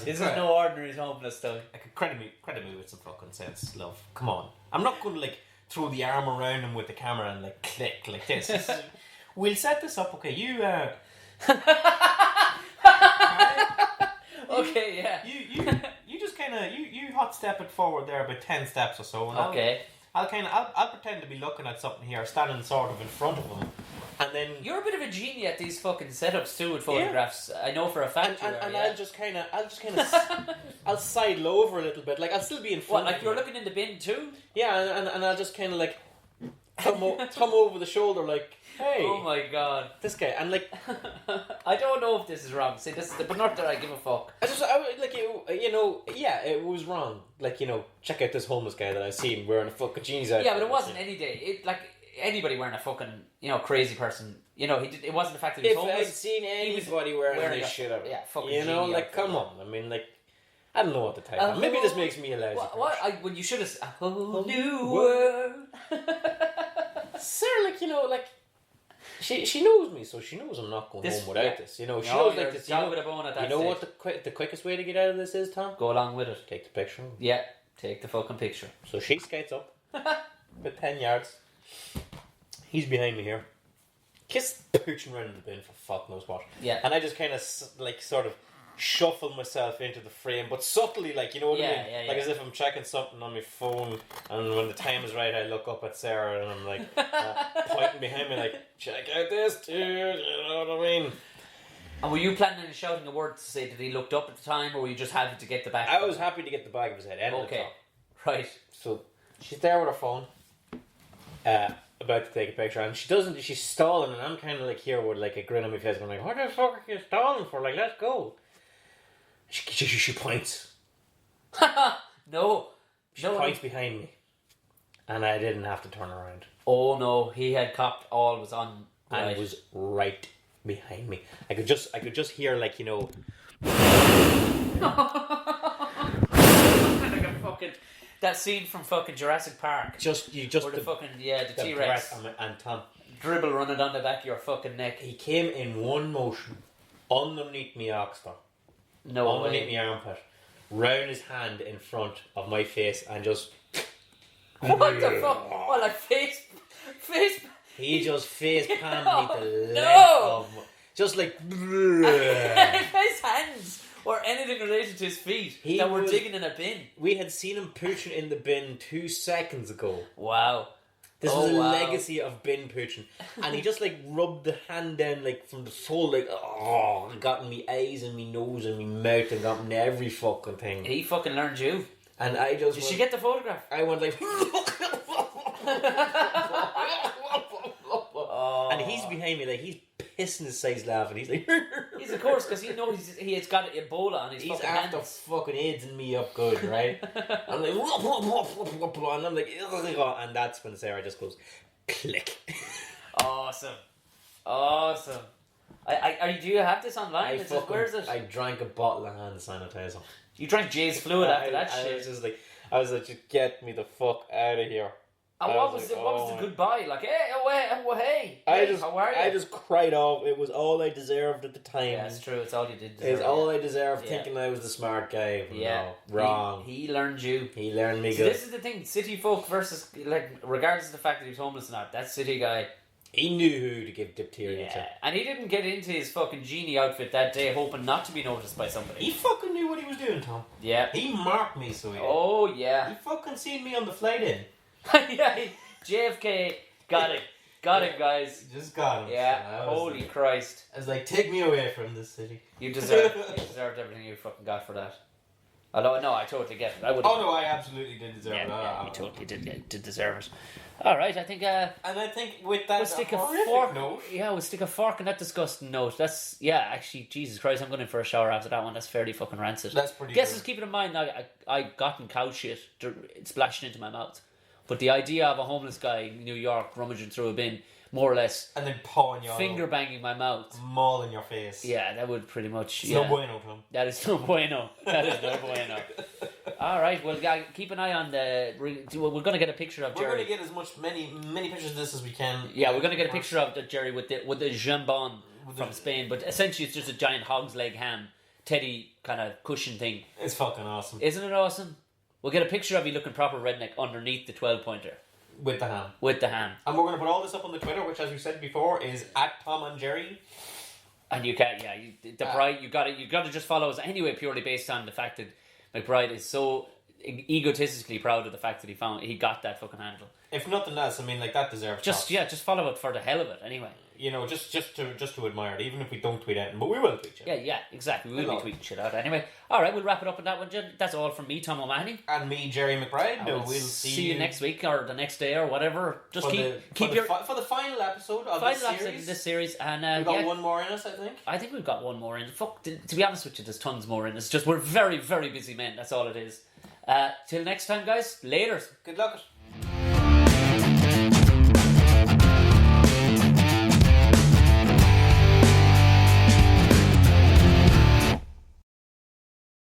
This is no ordinary homeless though. I could credit me with some fucking sense, love. Come on. I'm not going to like throw the arm around him with the camera and like click like this. We'll set this up, okay? You okay, yeah. You just kind of you hot step it forward there about 10 steps or so. And okay. I'll pretend to be looking at something here, standing sort of in front of him, and then you're a bit of a genie at these fucking setups too with photographs. Yeah. I know for a fact. And I'll just kind of I'll sidle over a little bit, like I'll still be in front. What, like you're looking in the bin too? Yeah, and I'll just kind of like come over the shoulder, like, hey. Oh my god, this guy, and like I don't know if this is wrong. See, but not that I give a fuck. It was wrong. Like, you know, check out this homeless guy that I've seen wearing a fucking jeans outfit. Yeah, but it wasn't any day. It like anybody wearing a fucking, you know, crazy person. You know, it wasn't the fact that he was homeless. If I'd seen anybody wearing this shit out, yeah, fucking. You know, like, come on. I mean, like, I don't know what to type of. Maybe this makes me a lousy person. When you should have a whole new world. Sarah, like, you know, like. She knows me, so she knows I'm not going home without this. You know, she knows like this. You know what the quickest way to get out of this is, Tom? Go along with it. Take the picture. Yeah, take the fucking picture. So she skates up, about 10 yards. He's behind me here. Kiss pooching around in the bin for fuck knows what. Yeah. And I just kind of like sort of shuffle myself into the frame, but subtly, like, you know what I mean? Yeah. Like as if I'm checking something on my phone, and when the time is right, I look up at Sarah and I'm like pointing behind me, like, check out this dude, you know what I mean? And were you planning on shouting a word to say that he looked up at the time, or were you just happy to get the back? I was happy to get the back of his head. Okay, right. So she's there with her phone, about to take a picture, and she's stalling, and I'm kind of like here with like a grin on my face, going like, what the fuck are you stalling for? Like, let's go. She points. No. She points behind me. And I didn't have to turn around. Oh no, he had copped all was on. And it was right behind me. I could just hear, like, you know. Like a fucking, that scene from fucking Jurassic Park. The T-Rex and Tom dribble running down the back of your fucking neck. He came in one motion underneath me oxter. No way. Underneath my armpit, round his hand in front of my face, and just. What the fuck? What, like face? He just face palmed me the length of. Just like. His hands or anything related to his feet that were digging in a bin. We had seen him pooching in the bin 2 seconds ago. Wow. This was a legacy of bin pooching. And he just like rubbed the hand down like from the full like and got in me eyes and me nose and me mouth and got in every fucking thing. He fucking learned you. And I just Did she get the photograph? I went like and he's behind me like he's pissing his size laughing. He's like he's of course because he knows he has got Ebola on his he's fucking after hands. fucking AIDS me up good, right? I'm like and I'm like and that's when Sarah just goes click. Awesome. Do you have this online? Where is it? I drank a bottle of hand sanitizer. You drank Jay's fluid after that shit. I was like, just get me the fuck out of here. And what was the goodbye? Like, hey, how are you? I just cried off. It was all I deserved at the time. Yeah, it's true. It's all you did deserve. It's all I deserved, thinking I was the smart guy. Yeah. No, wrong. He learned you. He learned me so good. This is the thing. City folk versus, like, regardless of the fact that he was homeless or not, that city guy... He knew who to give diphtheria to. And he didn't get into his fucking genie outfit that day hoping not to be noticed by somebody. He fucking knew what he was doing, Tom. Yeah. He marked me, so he did. Oh, yeah. He fucking seen me on the flight in. Yeah, JFK got it. Got it, guys. Just got him. Yeah, so holy Christ. I was like, take me away from this city. You deserved everything you fucking got for that. Although, no, I totally get it. I absolutely did deserve it. Yeah, you totally did deserve it. All right, I think... and I think with that we'll stick a fork note... Yeah, we'll stick a fork in that disgusting note. That's... Yeah, actually, Jesus Christ, I'm going in for a shower after that one. That's fairly fucking rancid. That's pretty Guess good. just keep it in mind, I gotten cow shit splashing into my mouth. But the idea of a homeless guy in New York rummaging through a bin, more or less... And then pawing your... Finger banging my mouth. Mauling your face. Yeah, that would pretty much... It's no bueno, Tom. That is no bueno. That is no bueno. All right, well, keep an eye on the... We're going to get a picture of Gerry. We're going to get many pictures of this as we can. Yeah, we're going to get a picture of Gerry with the jambon from Spain, but essentially it's just a giant hog's leg ham, teddy kind of cushion thing. It's fucking awesome. Isn't it awesome? We'll get a picture of you looking proper redneck underneath the 12-pointer. With the ham. With the ham. And we're going to put all this up on the Twitter, which, as we said before, is @TomandGerry. And you can't, you got to just follow us anyway, purely based on the fact that McBride is so egotistically proud of the fact that he got that fucking handle. If nothing else, I mean, like, that deserves just follow it for the hell of it anyway. You know, just to admire it, even if we don't tweet out, but we will tweet it. Yeah, exactly. We will be tweeting shit out anyway. All right, we'll wrap it up on that one, Jen. That's all from me, Tom O'Mahony, and me, Gerry McBride. We'll see you next week or the next day or whatever. Just keep for the final episode of this series. And we've got one more in us, I think. I think we've got one more in. Fuck, to be honest with you, there's tons more in us. Just we're very, very busy men. That's all it is. Till next time, guys. Later. Good luck.